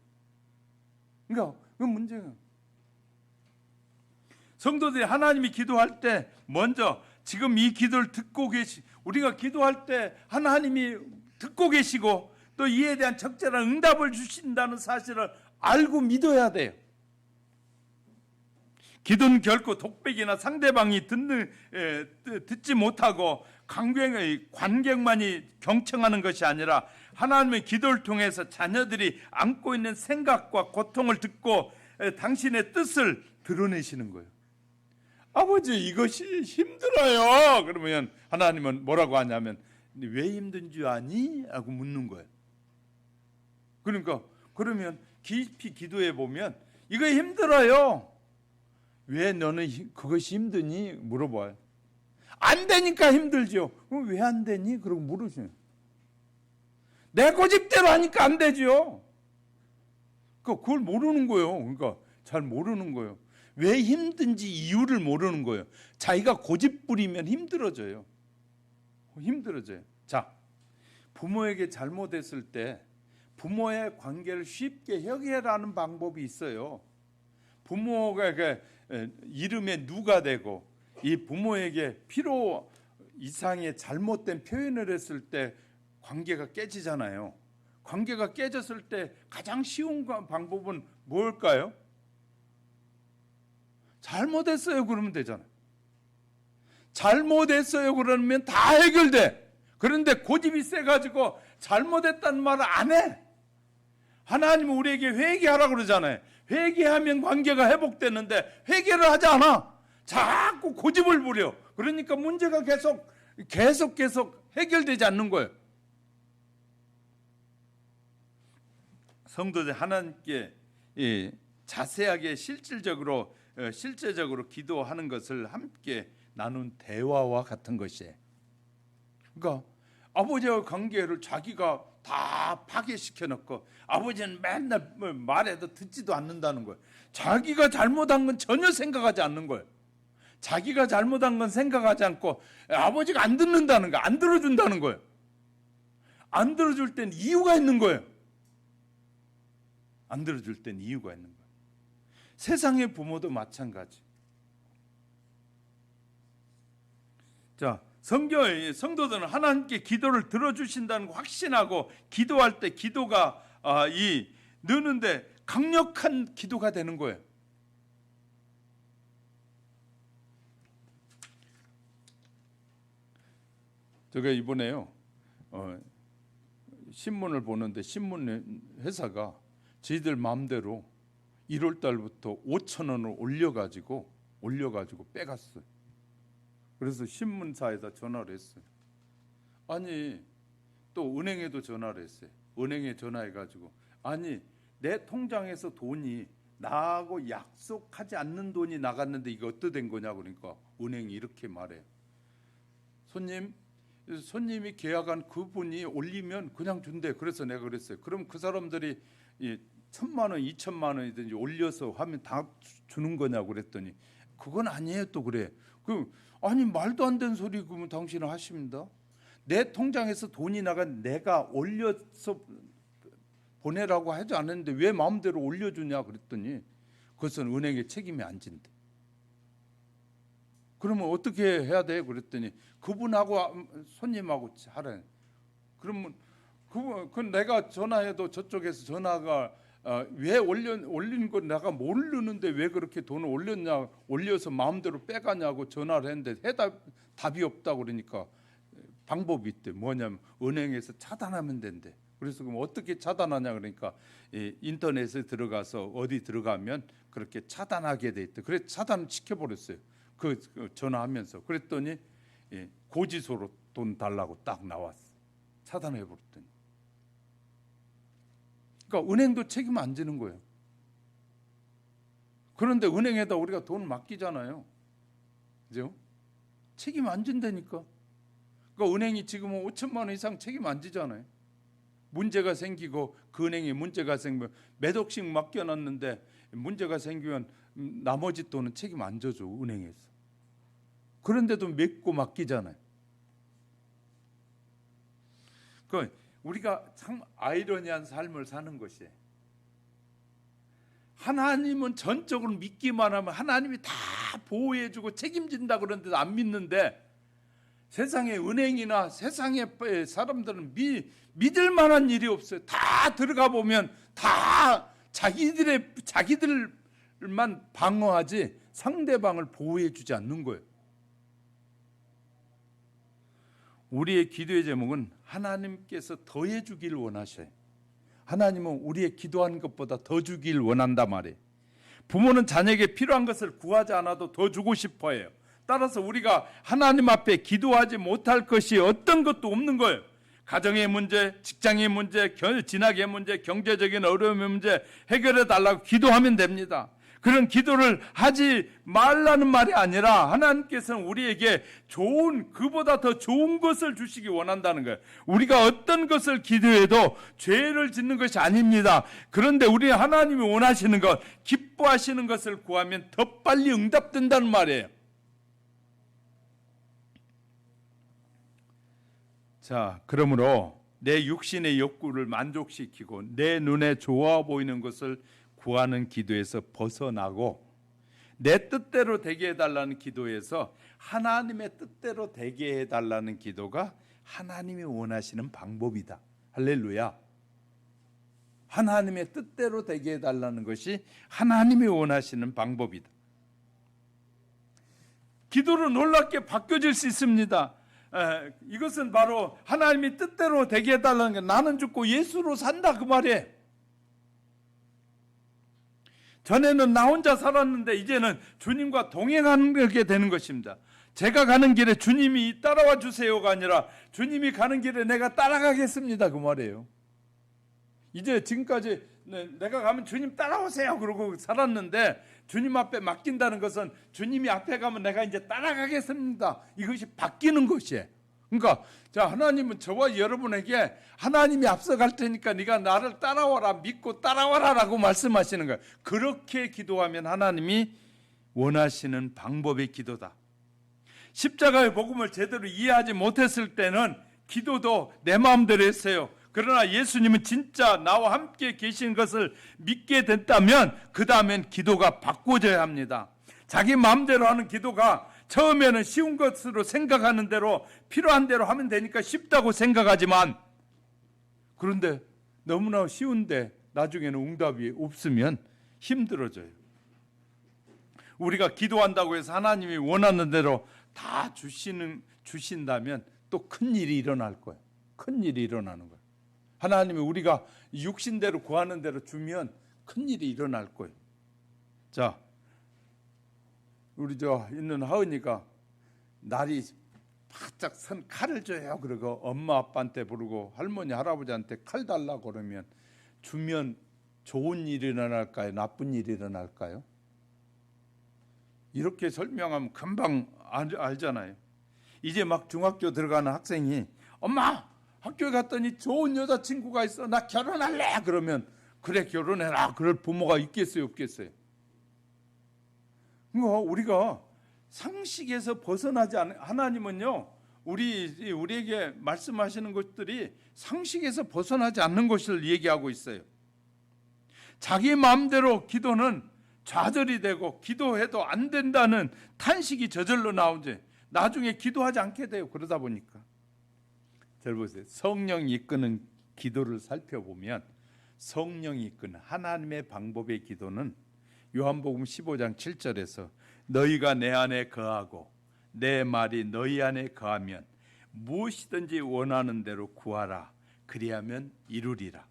그러니까 그 문제가 성도들이 하나님이 기도할 때 먼저 지금 이 기도를 듣고 우리가 기도할 때 하나님이 듣고 계시고 또 이에 대한 적절한 응답을 주신다는 사실을 알고 믿어야 돼요. 기도는 결코 독백이나 상대방이 듣지 못하고 관객만이 경청하는 것이 아니라 하나님의 기도를 통해서 자녀들이 안고 있는 생각과 고통을 듣고 당신의 뜻을 드러내시는 거예요. 아버지 이것이 힘들어요. 그러면 하나님은 뭐라고 하냐면 왜 힘든 줄 아니? 하고 묻는 거예요. 그러니까 그러면 깊이 기도해 보면 이거 힘들어요. 왜 너는 그것이 힘드니? 물어봐요. 안 되니까 힘들죠. 그럼 왜 안 되니? 그러고 물으세요. 내 고집대로 하니까 안 되죠. 그걸 모르는 거예요. 그러니까 잘 모르는 거예요. 왜 힘든지 이유를 모르는 거예요. 자기가 고집 부리면 힘들어져요. 자, 부모에게 잘못했을 때 부모의 관계를 쉽게 해결하는 방법이 있어요. 부모가 이름에 누가 되고 이 부모에게 필요 이상의 잘못된 표현을 했을 때 관계가 깨지잖아요. 관계가 깨졌을 때 가장 쉬운 방법은 뭘까요? 잘못했어요 그러면 되잖아요. 잘못했어요 그러면 다 해결돼. 그런데 고집이 세가지고 잘못했다는 말을 안 해. 하나님은 우리에게 회개하라고 그러잖아요. 회개하면 관계가 회복되는데 회개를 하지 않아. 자꾸 고집을 부려. 그러니까 문제가 계속 해결되지 않는 거예요. 성도들 하나님께 자세하게 실질적으로 기도하는 것을 함께 나눈 대화와 같은 것이에요. 그러니까 아버지와 관계를 자기가 다 파괴시켜 놓고 아버지는 맨날 말해도 듣지도 않는다는 거예요. 자기가 잘못한 건 전혀 생각하지 않는 거예요. 자기가 잘못한 건 생각하지 않고 아버지가 안 듣는다는 거, 안 들어준다는 거예요. 안 들어줄 땐 이유가 있는 거예요. 안 들어줄 땐 이유가 있는 거예요. 세상의 부모도 마찬가지. 자, 성도들은 하나님께 기도를 들어주신다는 거 확신하고 기도할 때 기도가 느는데 강력한 기도가 되는 거예요. 제가 이번에요 신문을 보는데 신문 회사가 저희들 마음대로 1월 달부터 5,000원을 올려가지고 빼갔어요. 그래서 신문사에다 전화를 했어요. 아니 또 은행에도 전화를 했어요. 은행에 전화해가지고 아니 내 통장에서 돈이 나하고 약속하지 않는 돈이 나갔는데 이거 어떻게 된 거냐 그러니까 은행이 이렇게 말해요. 손님이 계약한 그분이 올리면 그냥 준대. 그래서 내가 그랬어요. 그럼 그 사람들이 1,000만 원, 2,000만 원이든지 올려서 하면 다 주는 거냐고 그랬더니 그건 아니에요. 또 그래. 아니 말도 안 되는 소리 그러면 당신은 하십니다. 내 통장에서 돈이 나간 내가 올려서 보내라고 하지 않았는데 왜 마음대로 올려주냐 그랬더니 그것은 은행의 책임이 안 진대. 그러면 어떻게 해야 돼? 그랬더니 그분하고 손님하고 하래. 그러면 그 내가 전화해도 저쪽에서 전화가 왜 올린 거 내가 모르는데 왜 그렇게 돈을 올렸냐, 올려서 마음대로 빼가냐고 전화를 했는데 답이 없다고 그러니까 방법이 있대. 뭐냐면 은행에서 차단하면 된대. 그래서 그럼 어떻게 차단하냐 그러니까 인터넷에 들어가서 어디 들어가면 그렇게 차단하게 돼 있대. 그래서 차단을 시켜버렸어요. 그 전화하면서. 그랬더니 고지서로 돈 달라고 딱 나왔어. 차단해버렸더니. 그러니까 은행도 책임 안 지는 거예요. 그런데 은행에다 우리가 돈을 맡기잖아요. 그죠? 책임 안 진다니까. 그러니까 은행이 지금 5천만 원 이상 책임 안 지잖아요. 문제가 생기고 그 은행에 문제가 생기면 몇 억씩 맡겨놨는데 문제가 생기면 나머지 돈은 책임 안 져줘, 은행에서. 그런데도 믿고 맡기잖아요. 그 우리가 참 아이러니한 삶을 사는 것이에요. 하나님은 전적으로 믿기만 하면 하나님이 다 보호해주고 책임진다 그러는데도 안 믿는데, 세상의 은행이나 세상의 사람들은 믿을 만한 일이 없어요. 다 들어가 보면 다 자기들만 방어하지 상대방을 보호해주지 않는 거예요. 우리의 기도의 제목은 하나님께서 더해 주길 원하셔요. 하나님은 우리의 기도하는 것보다 더 주길 원한다 말이에요. 부모는 자녀에게 필요한 것을 구하지 않아도 더 주고 싶어 해요. 따라서 우리가 하나님 앞에 기도하지 못할 것이 어떤 것도 없는 거예요. 가정의 문제, 직장의 문제, 진학의 문제, 경제적인 어려움의 문제 해결해 달라고 기도하면 됩니다. 그런 기도를 하지 말라는 말이 아니라 하나님께서는 우리에게 그보다 더 좋은 것을 주시기 원한다는 거예요. 우리가 어떤 것을 기도해도 죄를 짓는 것이 아닙니다. 그런데 우리 하나님이 원하시는 것, 기뻐하시는 것을 구하면 더 빨리 응답된다는 말이에요. 자, 그러므로 내 육신의 욕구를 만족시키고 내 눈에 좋아 보이는 것을 구하는 기도에서 벗어나고 내 뜻대로 되게 해달라는 기도에서 하나님의 뜻대로 되게 해달라는 기도가 하나님이 원하시는 방법이다. 할렐루야. 하나님의 뜻대로 되게 해달라는 것이 하나님이 원하시는 방법이다. 기도로 놀랍게 바뀌어질 수 있습니다. 이것은 바로 하나님이 뜻대로 되게 해달라는 게, 나는 죽고 예수로 산다 그 말이에요. 전에는 나 혼자 살았는데 이제는 주님과 동행하게 되는 것입니다. 제가 가는 길에 주님이 따라와 주세요가 아니라 주님이 가는 길에 내가 따라가겠습니다 그 말이에요. 이제 지금까지 내가 가면 주님 따라오세요 그러고 살았는데, 주님 앞에 맡긴다는 것은 주님이 앞에 가면 내가 이제 따라가겠습니다, 이것이 바뀌는 것이에요. 그러니까 자, 하나님은 저와 여러분에게 하나님이 앞서갈 테니까 네가 나를 따라와라, 믿고 따라와라 라고 말씀하시는 거예요. 그렇게 기도하면 하나님이 원하시는 방법의 기도다. 십자가의 복음을 제대로 이해하지 못했을 때는 기도도 내 마음대로 했어요. 그러나 예수님은 진짜 나와 함께 계신 것을 믿게 됐다면 그 다음엔 기도가 바꿔져야 합니다. 자기 마음대로 하는 기도가 처음에는 쉬운 것으로 생각하는 대로 필요한 대로 하면 되니까 쉽다고 생각하지만, 그런데 너무나 쉬운데 나중에는 응답이 없으면 힘들어져요. 우리가 기도한다고 해서 하나님이 원하는 대로 다 주신다면 또 큰 일이 일어날 거예요. 큰 일이 일어나는 거예요. 하나님이 우리가 육신대로 구하는 대로 주면 큰 일이 일어날 거예요. 자, 우리 저 있는 하은이가 날이 바짝 선 칼을 줘요. 그러고 엄마 아빠한테 부르고 할머니 할아버지한테 칼 달라고 그러면 주면 좋은 일이 일어날까요? 나쁜 일이 일어날까요? 이렇게 설명하면 금방 알잖아요. 이제 막 중학교 들어가는 학생이 엄마 학교에 갔더니 좋은 여자친구가 있어, 나 결혼할래 그러면 그래 결혼해라 그럴 부모가 있겠어요 없겠어요? 우리가 상식에서 벗어나지 않는, 하나님은요 우리에게 말씀하시는 것들이 상식에서 벗어나지 않는 것을 얘기하고 있어요. 자기 마음대로 기도는 좌절이 되고 기도해도 안 된다는 탄식이 저절로 나오지 나중에 기도하지 않게 돼요. 그러다 보니까 잘 보세요. 성령이 이끄는 기도를 살펴보면 성령이 이끄는 하나님의 방법의 기도는 요한복음 15장 7절에서 너희가 내 안에 거하고 내 말이 너희 안에 거하면 무엇이든지 원하는 대로 구하라 그리하면 이루리라.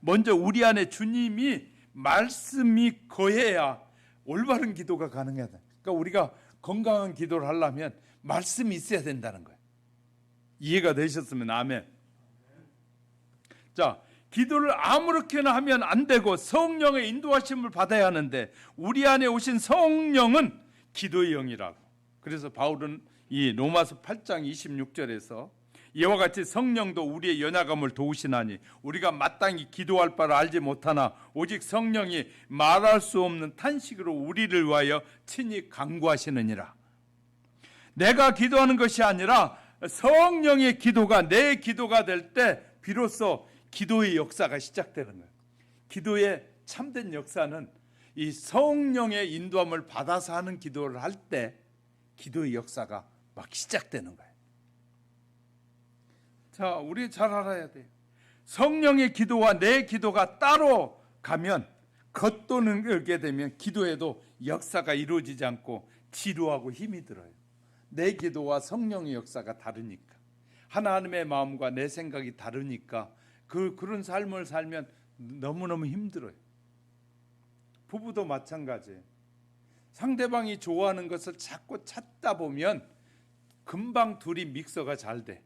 먼저 우리 안에 주님이 말씀이 거해야 올바른 기도가 가능하다. 그러니까 우리가 건강한 기도를 하려면 말씀이 있어야 된다는 거예요. 이해가 되셨으면 아멘. 자, 기도를 아무렇게나 하면 안 되고 성령의 인도하심을 받아야 하는데 우리 안에 오신 성령은 기도의 영이라고. 그래서 바울은 이 로마서 8장 26절에서 이와 같이 성령도 우리의 연약함을 도우시나니 우리가 마땅히 기도할 바를 알지 못하나 오직 성령이 말할 수 없는 탄식으로 우리를 위하여 친히 간구하시느니라. 내가 기도하는 것이 아니라 성령의 기도가 내 기도가 될 때 비로소 기도의 역사가 시작되는 거예요. 기도의 참된 역사는 이 성령의 인도함을 받아서 하는 기도를 할 때 기도의 역사가 막 시작되는 거예요. 자, 우리 잘 알아야 돼요. 성령의 기도와 내 기도가 따로 가면 겉도는게 되면 기도에도 역사가 이루어지지 않고 지루하고 힘이 들어요. 내 기도와 성령의 역사가 다르니까, 하나님의 마음과 내 생각이 다르니까 그런 삶을 살면 너무너무 힘들어요. 부부도 마찬가지예요. 상대방이 좋아하는 것을 자꾸 찾다 보면 금방 둘이 믹서가 잘 돼.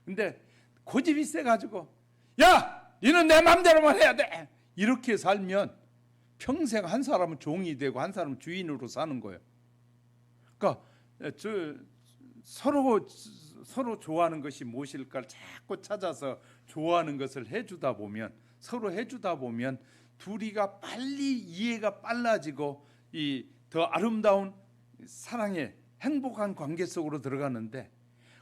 근데 고집이 세가지고 야! 너는 내 맘대로만 해야 돼! 이렇게 살면 평생 한 사람은 종이 되고 한 사람은 주인으로 사는 거예요. 그러니까 서로 좋아하는 것이 무엇일까를 자꾸 찾아서 좋아하는 것을 해주다 보면, 서로 해주다 보면 둘이가 빨리 이해가 빨라지고 이 더 아름다운 사랑의 행복한 관계 속으로 들어가는데,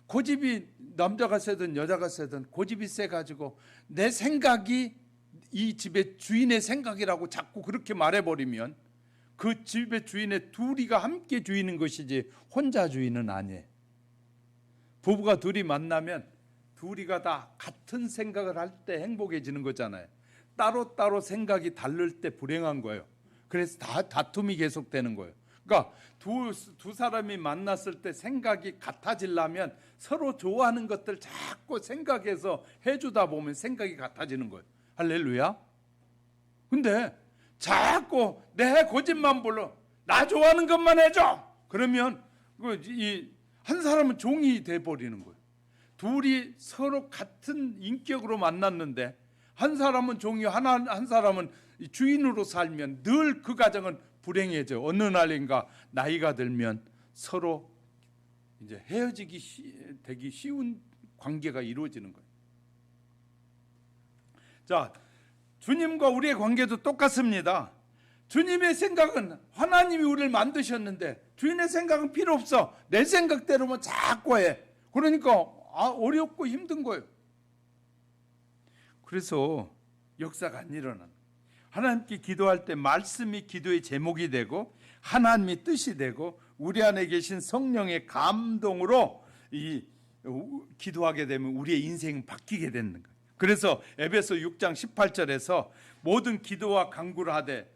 고집이 남자가 세든 여자가 세든 고집이 세가지고 내 생각이 이 집의 주인의 생각이라고 자꾸 그렇게 말해버리면 그 집의 주인의 둘이가 함께 주인인 것이지 혼자 주인은 아니에요. 부부가 둘이 만나면 둘이가 다 같은 생각을 할 때 행복해지는 거잖아요. 따로따로 생각이 다를 때 불행한 거예요. 그래서 다툼이 계속되는 거예요. 그러니까 두 사람이 만났을 때 생각이 같아지려면 서로 좋아하는 것들 자꾸 생각해서 해주다 보면 생각이 같아지는 거예요. 할렐루야. 근데 자꾸 내 고집만 불러, 나 좋아하는 것만 해줘, 그러면 한 사람은 종이 돼버리는 거예요. 둘이 서로 같은 인격으로 만났는데 한 사람은 종이, 한 사람은 주인으로 살면 늘 그 가정은 불행해져. 어느 날인가 나이가 들면 서로 이제 되기 쉬운 관계가 이루어지는 거예요. 자, 주님과 우리의 관계도 똑같습니다. 주님의 생각은, 하나님이 우리를 만드셨는데 주인의 생각은 필요 없어. 내 생각대로만 자꾸 해. 그러니까 어렵고 힘든 거예요. 그래서 역사가 안 일어나는, 하나님께 기도할 때 말씀이 기도의 제목이 되고 하나님의 뜻이 되고 우리 안에 계신 성령의 감동으로 기도하게 되면 우리의 인생은 바뀌게 되는 거예요. 그래서 에베소 6장 18절에서 모든 기도와 간구를 하되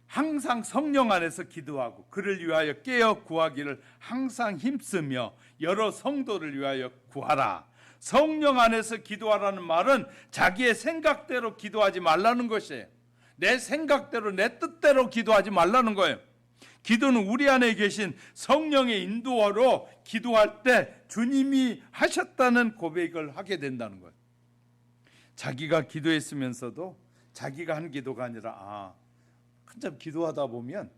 항상 성령 안에서 기도하고 그를 위하여 깨어 구하기를 항상 힘쓰며 여러 성도를 위하여 구하라. 성령 안에서 기도하라는 말은 자기의 생각대로 기도하지 말라는 것이에요. 내 생각대로, 내 뜻대로 기도하지 말라는 거예요. 기도는 우리 안에 계신 성령의 인도로 기도할 때 주님이 하셨다는 고백을 하게 된다는 거예요. 자기가 기도했으면서도 자기가 한 기도가 아니라 한참 기도하다 보면,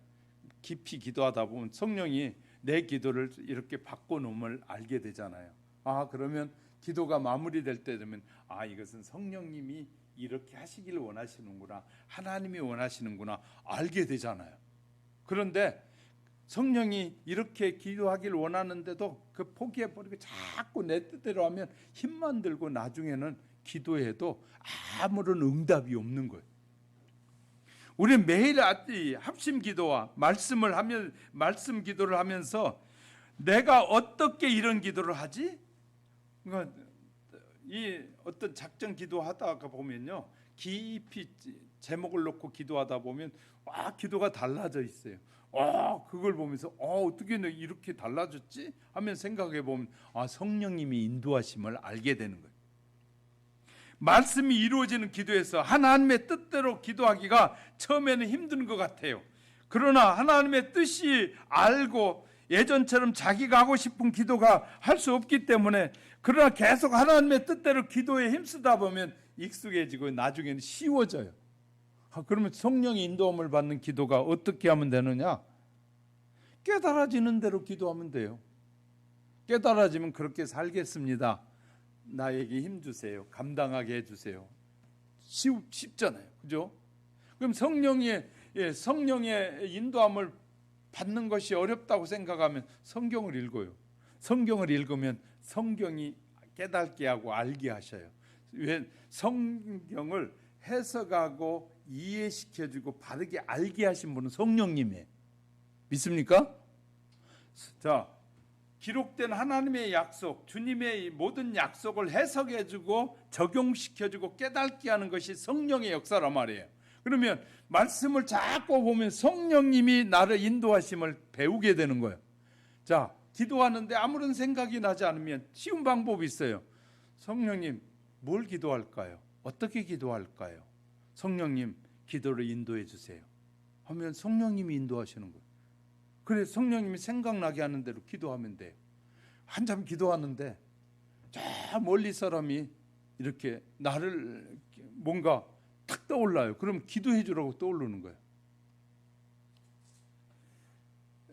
깊이 기도하다 보면 성령이 내 기도를 이렇게 바꿔놓음을 알게 되잖아요. 그러면 기도가 마무리될 때 되면 이것은 성령님이 이렇게 하시기를 원하시는구나, 하나님이 원하시는구나 알게 되잖아요. 그런데 성령이 이렇게 기도하기를 원하는데도 그 포기해버리고 자꾸 내 뜻대로 하면 힘만 들고 나중에는 기도해도 아무런 응답이 없는 거예요. 우리는 매일 합심 기도와 말씀 기도를 하면서 내가 어떻게 이런 기도를 하지? 그러니까 이 어떤 작전 기도하다가 보면요, 깊이 제목을 놓고 기도하다 보면 기도가 달라져 있어요. 그걸 보면서 어떻게 이렇게 달라졌지? 하면 생각해 보면 성령님이 인도하심을 알게 되는 거예요. 말씀이 이루어지는 기도에서 하나님의 뜻대로 기도하기가 처음에는 힘든 것 같아요. 그러나 하나님의 뜻이 알고 예전처럼 자기가 하고 싶은 기도가 할 수 없기 때문에, 그러나 계속 하나님의 뜻대로 기도에 힘쓰다 보면 익숙해지고 나중에는 쉬워져요. 그러면 성령의 인도함을 받는 기도가 어떻게 하면 되느냐? 깨달아지는 대로 기도하면 돼요. 깨달아지면 그렇게 살겠습니다. 나에게 힘 주세요. 감당하게 해주세요. 쉽잖아요. 그죠? 그럼 성령의 인도함을 받는 것이 어렵다고 생각하면 성경을 읽어요. 성경을 읽으면 성경이 깨닫게 하고 알게 하셔요. 왜? 성경을 해석하고 이해시켜주고 바르게 알게 하신 분은 성령님이에요. 믿습니까? 자, 기록된 하나님의 약속, 주님의 모든 약속을 해석해주고 적용시켜주고 깨닫게 하는 것이 성령의 역사란 말이에요. 그러면 말씀을 자꾸 보면 성령님이 나를 인도하심을 배우게 되는 거예요. 자, 기도하는데 아무런 생각이 나지 않으면 쉬운 방법이 있어요. 성령님, 뭘 기도할까요? 어떻게 기도할까요? 성령님, 기도를 인도해 주세요 하면 성령님이 인도하시는 거예요. 그래, 성령님이 생각나게 하는 대로 기도하면 돼요. 한참 기도하는데 저 멀리 사람이 이렇게 나를 뭔가 탁 떠올라요. 그럼 기도해 주라고 떠오르는 거예요.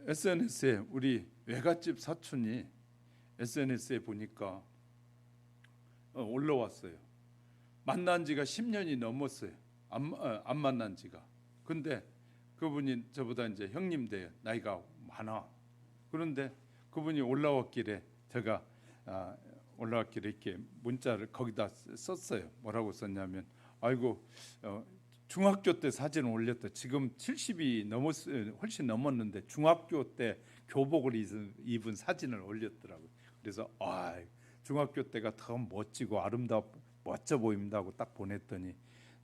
SNS에 우리 외갓집 사촌이 SNS에 보니까 올라왔어요. 만난 지가 10년이 넘었어요. 안 만난 지가. 근데 그분이 저보다 이제 형님 돼요. 나이가 많아. 그런데 그분이 올라왔길래 제가 올라왔길래 이렇게 문자를 거기다 썼어요. 뭐라고 썼냐면, 아이고, 중학교 때 사진을 올렸다. 지금 70이 훨씬 넘었는데 중학교 때 교복을 입은 사진을 올렸더라고요. 그래서 중학교 때가 더 멋지고 멋져 보인다고 딱 보냈더니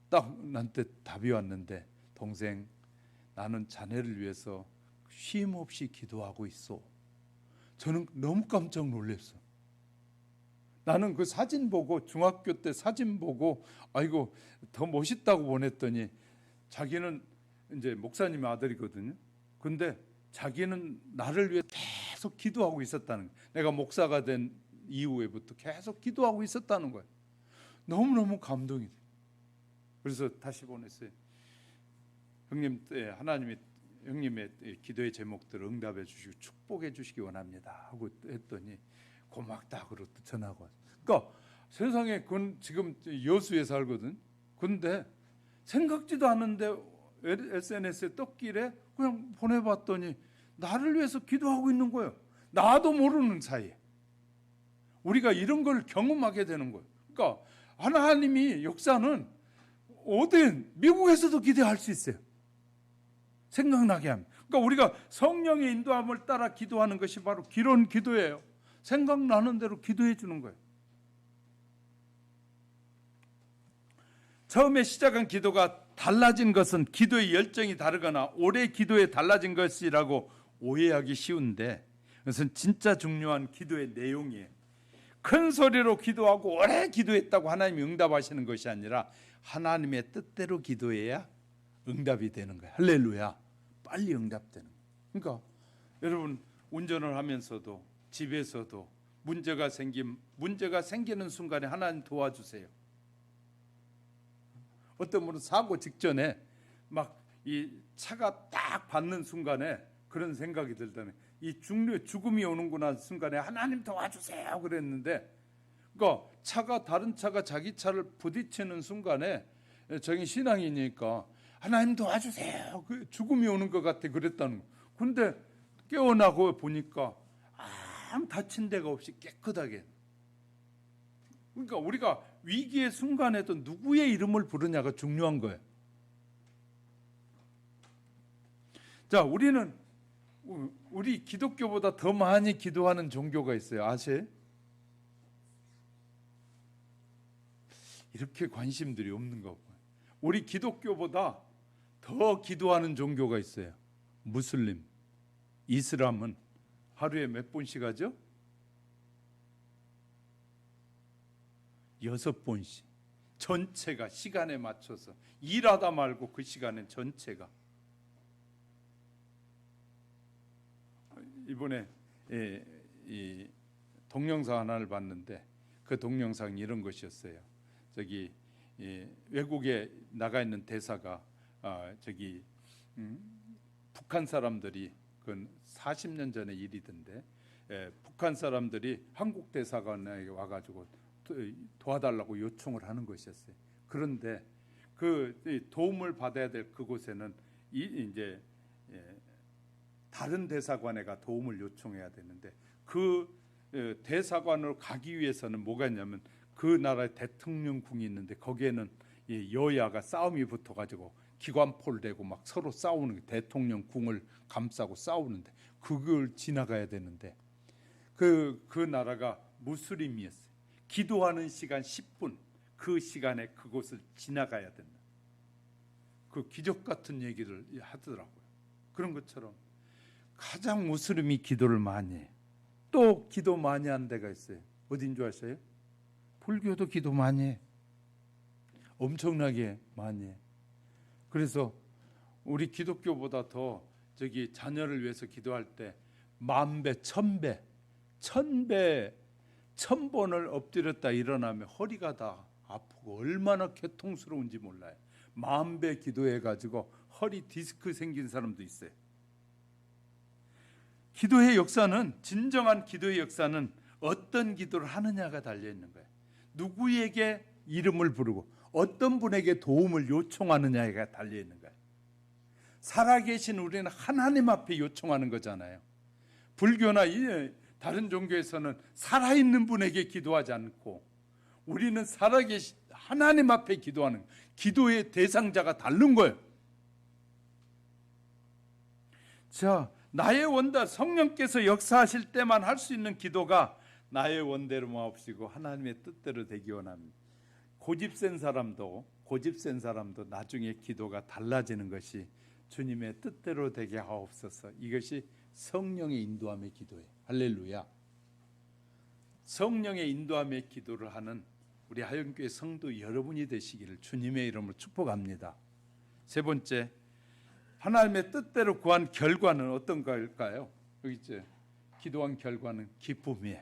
딱 나한테 답이 왔는데, 동생, 나는 자네를 위해서 쉼 없이 기도하고 있어. 저는 너무 깜짝 놀랐어. 나는 그 사진 보고, 중학교 때 사진 보고 아이고 더 멋있다고 보냈더니, 자기는 이제 목사님의 아들이거든요. 근데 자기는 나를 위해 계속 기도하고 있었다는 거예요. 내가 목사가 된 이후에부터 계속 기도하고 있었다는 거예요. 너무너무 감동이 돼요. 그래서 다시 보냈어요. 형님, 하나님이 형님의 기도의 제목들을 응답해 주시고 축복해 주시기 원합니다 하고 했더니 고맙다 그러고 전화가 왔어요. 그러니까 세상에 그건 지금 여수에 살거든. 근데 생각지도 않은데 SNS에 떴길래 그냥 보내봤더니 나를 위해서 기도하고 있는 거예요. 나도 모르는 사이에 우리가 이런 걸 경험하게 되는 거예요. 그러니까 하나님이 역사는 어딘 미국에서도 기도할 수 있어요. 생각나게 하면. 그러니까 우리가 성령의 인도함을 따라 기도하는 것이 바로 기론 기도예요. 생각나는 대로 기도해 주는 거예요. 처음에 시작한 기도가 달라진 것은 기도의 열정이 다르거나 오래 기도에 달라진 것이라고 오해하기 쉬운데, 그것은 진짜 중요한 기도의 내용이에요. 큰 소리로 기도하고 오래 기도했다고 하나님이 응답하시는 것이 아니라 하나님의 뜻대로 기도해야 응답이 되는 거예요. 할렐루야. 빨리 응답되는 거예요. 그러니까 여러분, 운전을 하면서도 집에서도 문제가 생기는 순간에 하나님 도와주세요. 어떤 분은 사고 직전에 막 이 차가 딱 받는 순간에 그런 생각이 들다는, 이 죽음이 오는구나 순간에 하나님 도와주세요 그랬는데, 그러니까 다른 차가 자기 차를 부딪히는 순간에 저기 신앙이니까 하나님 도와주세요, 그 죽음이 오는 것 같아 그랬다는 거. 근데 깨어나고 보니까 아무 다친 데가 없이 깨끗하게. 그러니까 우리가 위기의 순간에도 누구의 이름을 부르냐가 중요한 거예요. 자, 우리 기독교보다 더 많이 기도하는 종교가 있어요. 아세요? 이렇게 관심들이 없는 거 봐요. 우리 기독교보다 더 기도하는 종교가 있어요. 무슬림, 이슬람은 하루에 몇 번씩 하죠? 6번씩. 전체가 시간에 맞춰서 일하다 말고 그 시간엔 전체가. 이번에 이 동영상 하나를 봤는데 그 동영상이 이런 것이었어요. 저기 외국에 나가 있는 대사가 북한 사람들이 그 40년 전의 일이던데 북한 사람들이 한국 대사관에 와가지고 도와달라고 요청을 하는 것이었어요. 그런데 그 도움을 받아야 될 그곳에는 이제 다른 대사관에가 도움을 요청해야 되는데 그 대사관으로 가기 위해서는 뭐가 있냐면 그 나라의 대통령궁이 있는데 거기에는 여야가 싸움이 붙어가지고 기관포를 대고 막 서로 싸우는 대통령궁을 감싸고 싸우는데 그걸 지나가야 되는데 그 나라가 무슬림이었어요. 기도하는 시간 10분 그 시간에 그곳을 지나가야 된다. 그 기적 같은 얘기를 하더라고요. 그런 것처럼 가장 무슬림이 기도를 많이 해요. 또 기도 많이 하는 데가 있어요. 어딘 줄 아세요? 불교도 기도 많이 해. 엄청나게 많이 해. 그래서 우리 기독교보다 더 자녀를 위해서 기도할 때 10,000배, 1,000배, 1,000번을 엎드렸다 일어나면 허리가 다 아프고 얼마나 고통스러운지 몰라요. 10,000배 기도해가지고 허리 디스크 생긴 사람도 있어요. 기도의 역사는, 진정한 기도의 역사는 어떤 기도를 하느냐가 달려있는 거예요. 누구에게 이름을 부르고 어떤 분에게 도움을 요청하느냐가 달려있는 거예요. 살아계신 우리는 하나님 앞에 요청하는 거잖아요. 불교나 다른 종교에서는 살아있는 분에게 기도하지 않고 우리는 살아계신 하나님 앞에 기도하는, 기도의 대상자가 다른 거예요. 자, 나의 원대 성령께서 역사하실 때만 할 수 있는 기도가 나의 원대로 마옵시고 하나님의 뜻대로 되기 원합니다. 고집센 사람도 나중에 기도가 달라지는 것이 주님의 뜻대로 되게 하옵소서. 이것이 성령의 인도함의 기도예요. 할렐루야. 성령의 인도함의 기도를 하는 우리 하영교회 성도 여러분이 되시기를 주님의 이름으로 축복합니다. 세 번째, 하나님의 뜻대로 구한 결과는 어떤 걸까요? 여기 있죠. 기도한 결과는 기쁨이에요.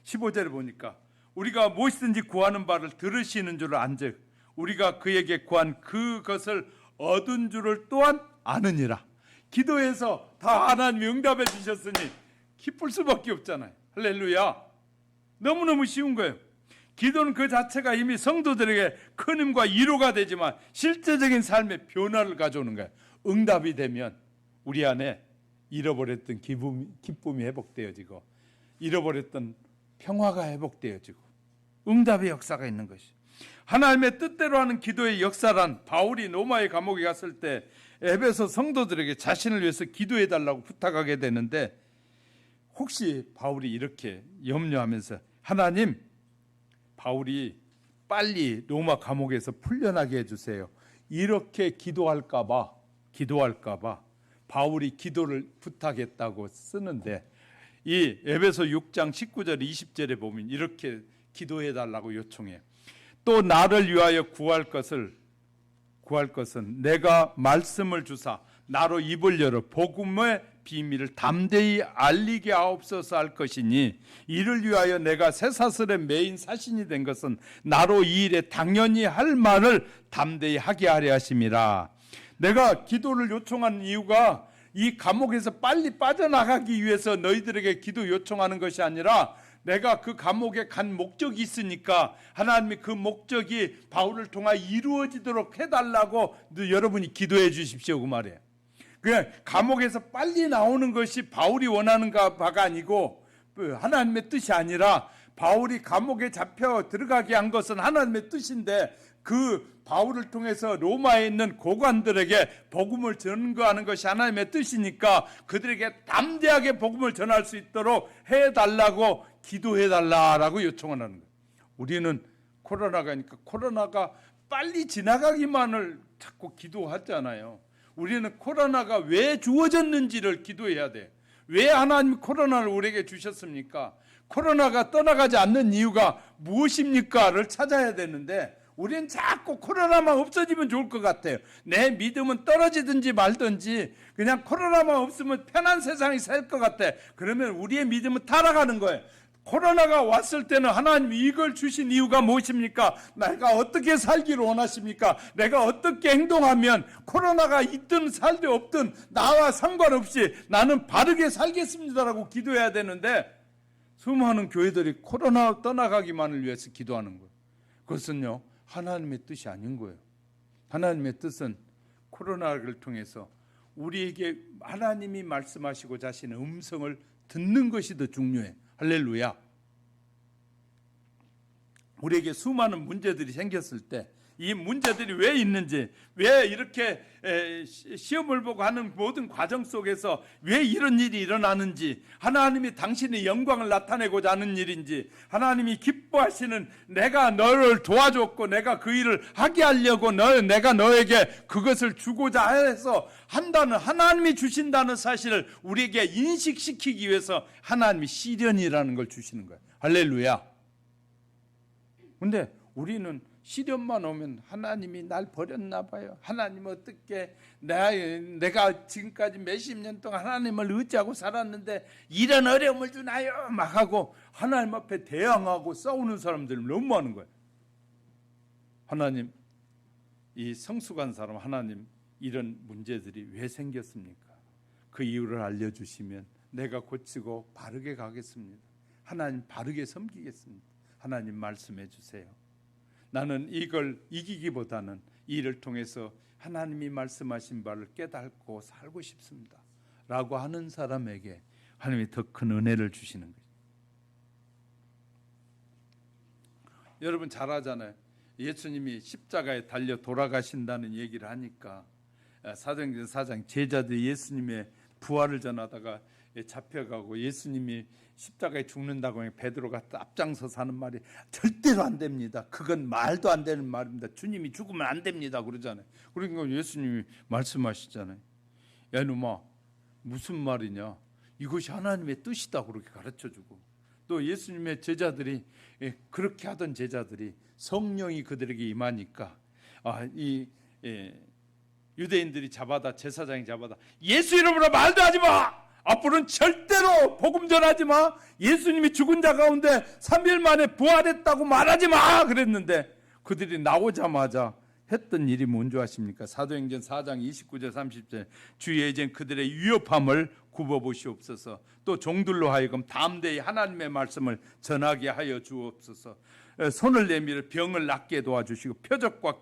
15절에 보니까 우리가 무엇이든지 구하는 바를 들으시는 줄 안즉 우리가 그에게 구한 그것을 얻은 줄을 또한 아느니라. 기도해서 다 하나님이 응답해 주셨으니 기쁠 수밖에 없잖아요. 할렐루야. 너무너무 쉬운 거예요. 기도는 그 자체가 이미 성도들에게 큰 힘과 위로가 되지만 실제적인 삶의 변화를 가져오는 거예요. 응답이 되면 우리 안에 잃어버렸던 기쁨이 회복되어지고 잃어버렸던 평화가 회복되어지고 응답의 역사가 있는 것이. 하나님의 뜻대로 하는 기도의 역사란 바울이 로마의 감옥에 갔을 때 에베소 성도들에게 자신을 위해서 기도해 달라고 부탁하게 되는데 혹시 바울이 이렇게 염려하면서 하나님, 바울이 빨리 로마 감옥에서 풀려나게 해주세요. 이렇게 기도할까 봐 바울이 기도를 부탁했다고 쓰는데 이 에베소 6장 19절 20절에 보면 이렇게 기도해 달라고 요청해요. 또 나를 위하여 구할 것은 내가 말씀을 주사 나로 입을 열어 복음의 비밀을 담대히 알리게 하옵소서 할 것이니 이를 위하여 내가 쇠사슬에 매인 사신이 된 것은 나로 이 일에 당연히 할 말을 담대히 하게 하려 하심이라. 내가 기도를 요청한 이유가 이 감옥에서 빨리 빠져나가기 위해서 너희들에게 기도 요청하는 것이 아니라 내가 그 감옥에 간 목적이 있으니까 하나님이 그 목적이 바울을 통하여 이루어지도록 해달라고 여러분이 기도해 주십시오 그 말이에요. 그냥 감옥에서 빨리 나오는 것이 바울이 원하는 바가 아니고 하나님의 뜻이 아니라 바울이 감옥에 잡혀 들어가게 한 것은 하나님의 뜻인데 그 바울을 통해서 로마에 있는 고관들에게 복음을 전거하는 것이 하나님의 뜻이니까 그들에게 담대하게 복음을 전할 수 있도록 해달라고 기도해달라고 요청을 하는 거예요. 우리는 코로나가 빨리 지나가기만을 자꾸 기도하잖아요. 우리는 코로나가 왜 주어졌는지를 기도해야 돼. 왜 하나님이 코로나를 우리에게 주셨습니까? 코로나가 떠나가지 않는 이유가 무엇입니까?를 찾아야 되는데 우리는 자꾸 코로나만 없어지면 좋을 것 같아요. 내 믿음은 떨어지든지 말든지 그냥 코로나만 없으면 편한 세상이 살 것 같아. 그러면 우리의 믿음은 타락하는 거예요. 코로나가 왔을 때는 하나님이 이걸 주신 이유가 무엇입니까? 내가 어떻게 살기를 원하십니까? 내가 어떻게 행동하면 코로나가 있든 살든 없든 나와 상관없이 나는 바르게 살겠습니다라고 기도해야 되는데 수많은 교회들이 코로나 떠나가기만을 위해서 기도하는 거예요. 그것은요 하나님의 뜻이 아닌 거예요. 하나님의 뜻은 코로나를 통해서 우리에게 하나님이 말씀하시고자 하시는 음성을 듣는 것이 더 중요해. 할렐루야. 우리에게 수많은 문제들이 생겼을 때 이 문제들이 왜 있는지, 왜 이렇게 시험을 보고 하는 모든 과정 속에서 왜 이런 일이 일어나는지, 하나님이 당신의 영광을 나타내고자 하는 일인지, 하나님이 기뻐하시는 내가 너를 도와줬고 내가 그 일을 하게 하려고 내가 너에게 그것을 주고자 해서 한다는, 하나님이 주신다는 사실을 우리에게 인식시키기 위해서 하나님이 시련이라는 걸 주시는 거예요. 할렐루야. 근데 우리는 시련만 오면 하나님이 날 버렸나 봐요. 하나님 어떻게 내가 지금까지 몇십 년 동안 하나님을 의지하고 살았는데 이런 어려움을 주나요? 막 하고 하나님 앞에 대항하고 싸우는 사람들 너무 많은 거예요. 하나님, 이 성숙한 사람 하나님 이런 문제들이 왜 생겼습니까? 그 이유를 알려주시면 내가 고치고 바르게 가겠습니다. 하나님 바르게 섬기겠습니다. 하나님 말씀해 주세요. 나는 이걸 이기기보다는 이를 통해서 하나님이 말씀하신 바를 깨닫고 살고 싶습니다 라고 하는 사람에게 하나님이 더 큰 은혜를 주시는 거죠. 여러분 잘 아잖아요. 예수님이 십자가에 달려 돌아가신다는 얘기를 하니까 사도행전 4장 제자들이 예수님의 부활을 전하다가 잡혀가고 예수님이 십자가에 죽는다고 하면 베드로가 앞장서서 하는 말이 절대로 안 됩니다. 그건 말도 안 되는 말입니다. 주님이 죽으면 안 됩니다 그러잖아요. 그러니까 예수님이 말씀하시잖아요. 야 이놈아 무슨 말이냐, 이것이 하나님의 뜻이다 그렇게 가르쳐주고, 또 예수님의 제자들이 그렇게 하던 제자들이 성령이 그들에게 임하니까 유대인들이 잡아다, 제사장이 잡아다, 예수 이름으로 말도 하지 마, 앞으로는 절대로 복음 전하지 마, 예수님이 죽은 자 가운데 3일 만에 부활했다고 말하지 마 그랬는데 그들이 나오자마자 했던 일이 뭔지 아십니까? 사도행전 4장 29절 30절 주의 이젠 그들의 위협함을 굽어보시옵소서, 또 종들로 하여금 담대히 하나님의 말씀을 전하게 하여 주옵소서. 손을 내밀어 병을 낫게 도와주시고 표적과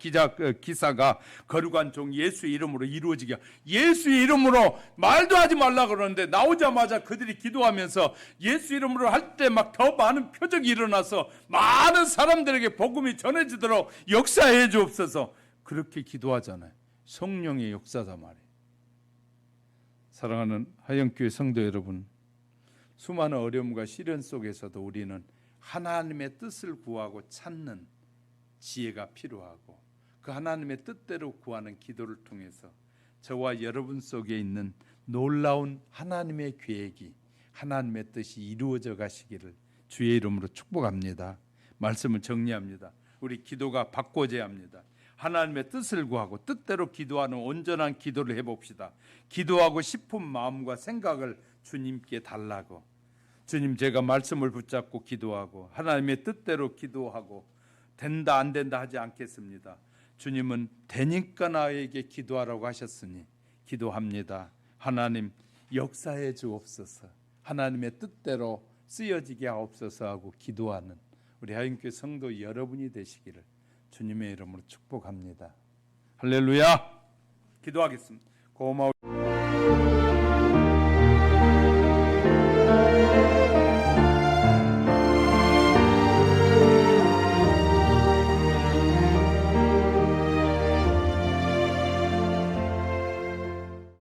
기사가 거룩한 종 예수의 이름으로 이루어지게. 예수의 이름으로 말도 하지 말라 그러는데 나오자마자 그들이 기도하면서 예수 이름으로 할 때 막 더 많은 표적이 일어나서 많은 사람들에게 복음이 전해지도록 역사해 주옵소서. 그렇게 기도하잖아요. 성령의 역사다 말이에요. 사랑하는 하영교회 성도 여러분, 수많은 어려움과 시련 속에서도 우리는 하나님의 뜻을 구하고 찾는 지혜가 필요하고, 그 하나님의 뜻대로 구하는 기도를 통해서 저와 여러분 속에 있는 놀라운 하나님의 계획이, 하나님의 뜻이 이루어져 가시기를 주의 이름으로 축복합니다. 말씀을 정리합니다. 우리 기도가 바꿔져야 합니다. 하나님의 뜻을 구하고 뜻대로 기도하는 온전한 기도를 해봅시다. 기도하고 싶은 마음과 생각을 주님께 달라고. 주님, 제가 말씀을 붙잡고 기도하고 하나님의 뜻대로 기도하고 된다 안 된다 하지 않겠습니다. 주님은 되니까 나에게 기도하라고 하셨으니 기도합니다. 하나님 역사해 주옵소서, 하나님의 뜻대로 쓰여지게 하옵소서 하고 기도하는 우리 하영교회 성도 여러분이 되시기를 주님의 이름으로 축복합니다. 할렐루야. 기도하겠습니다. 고마워.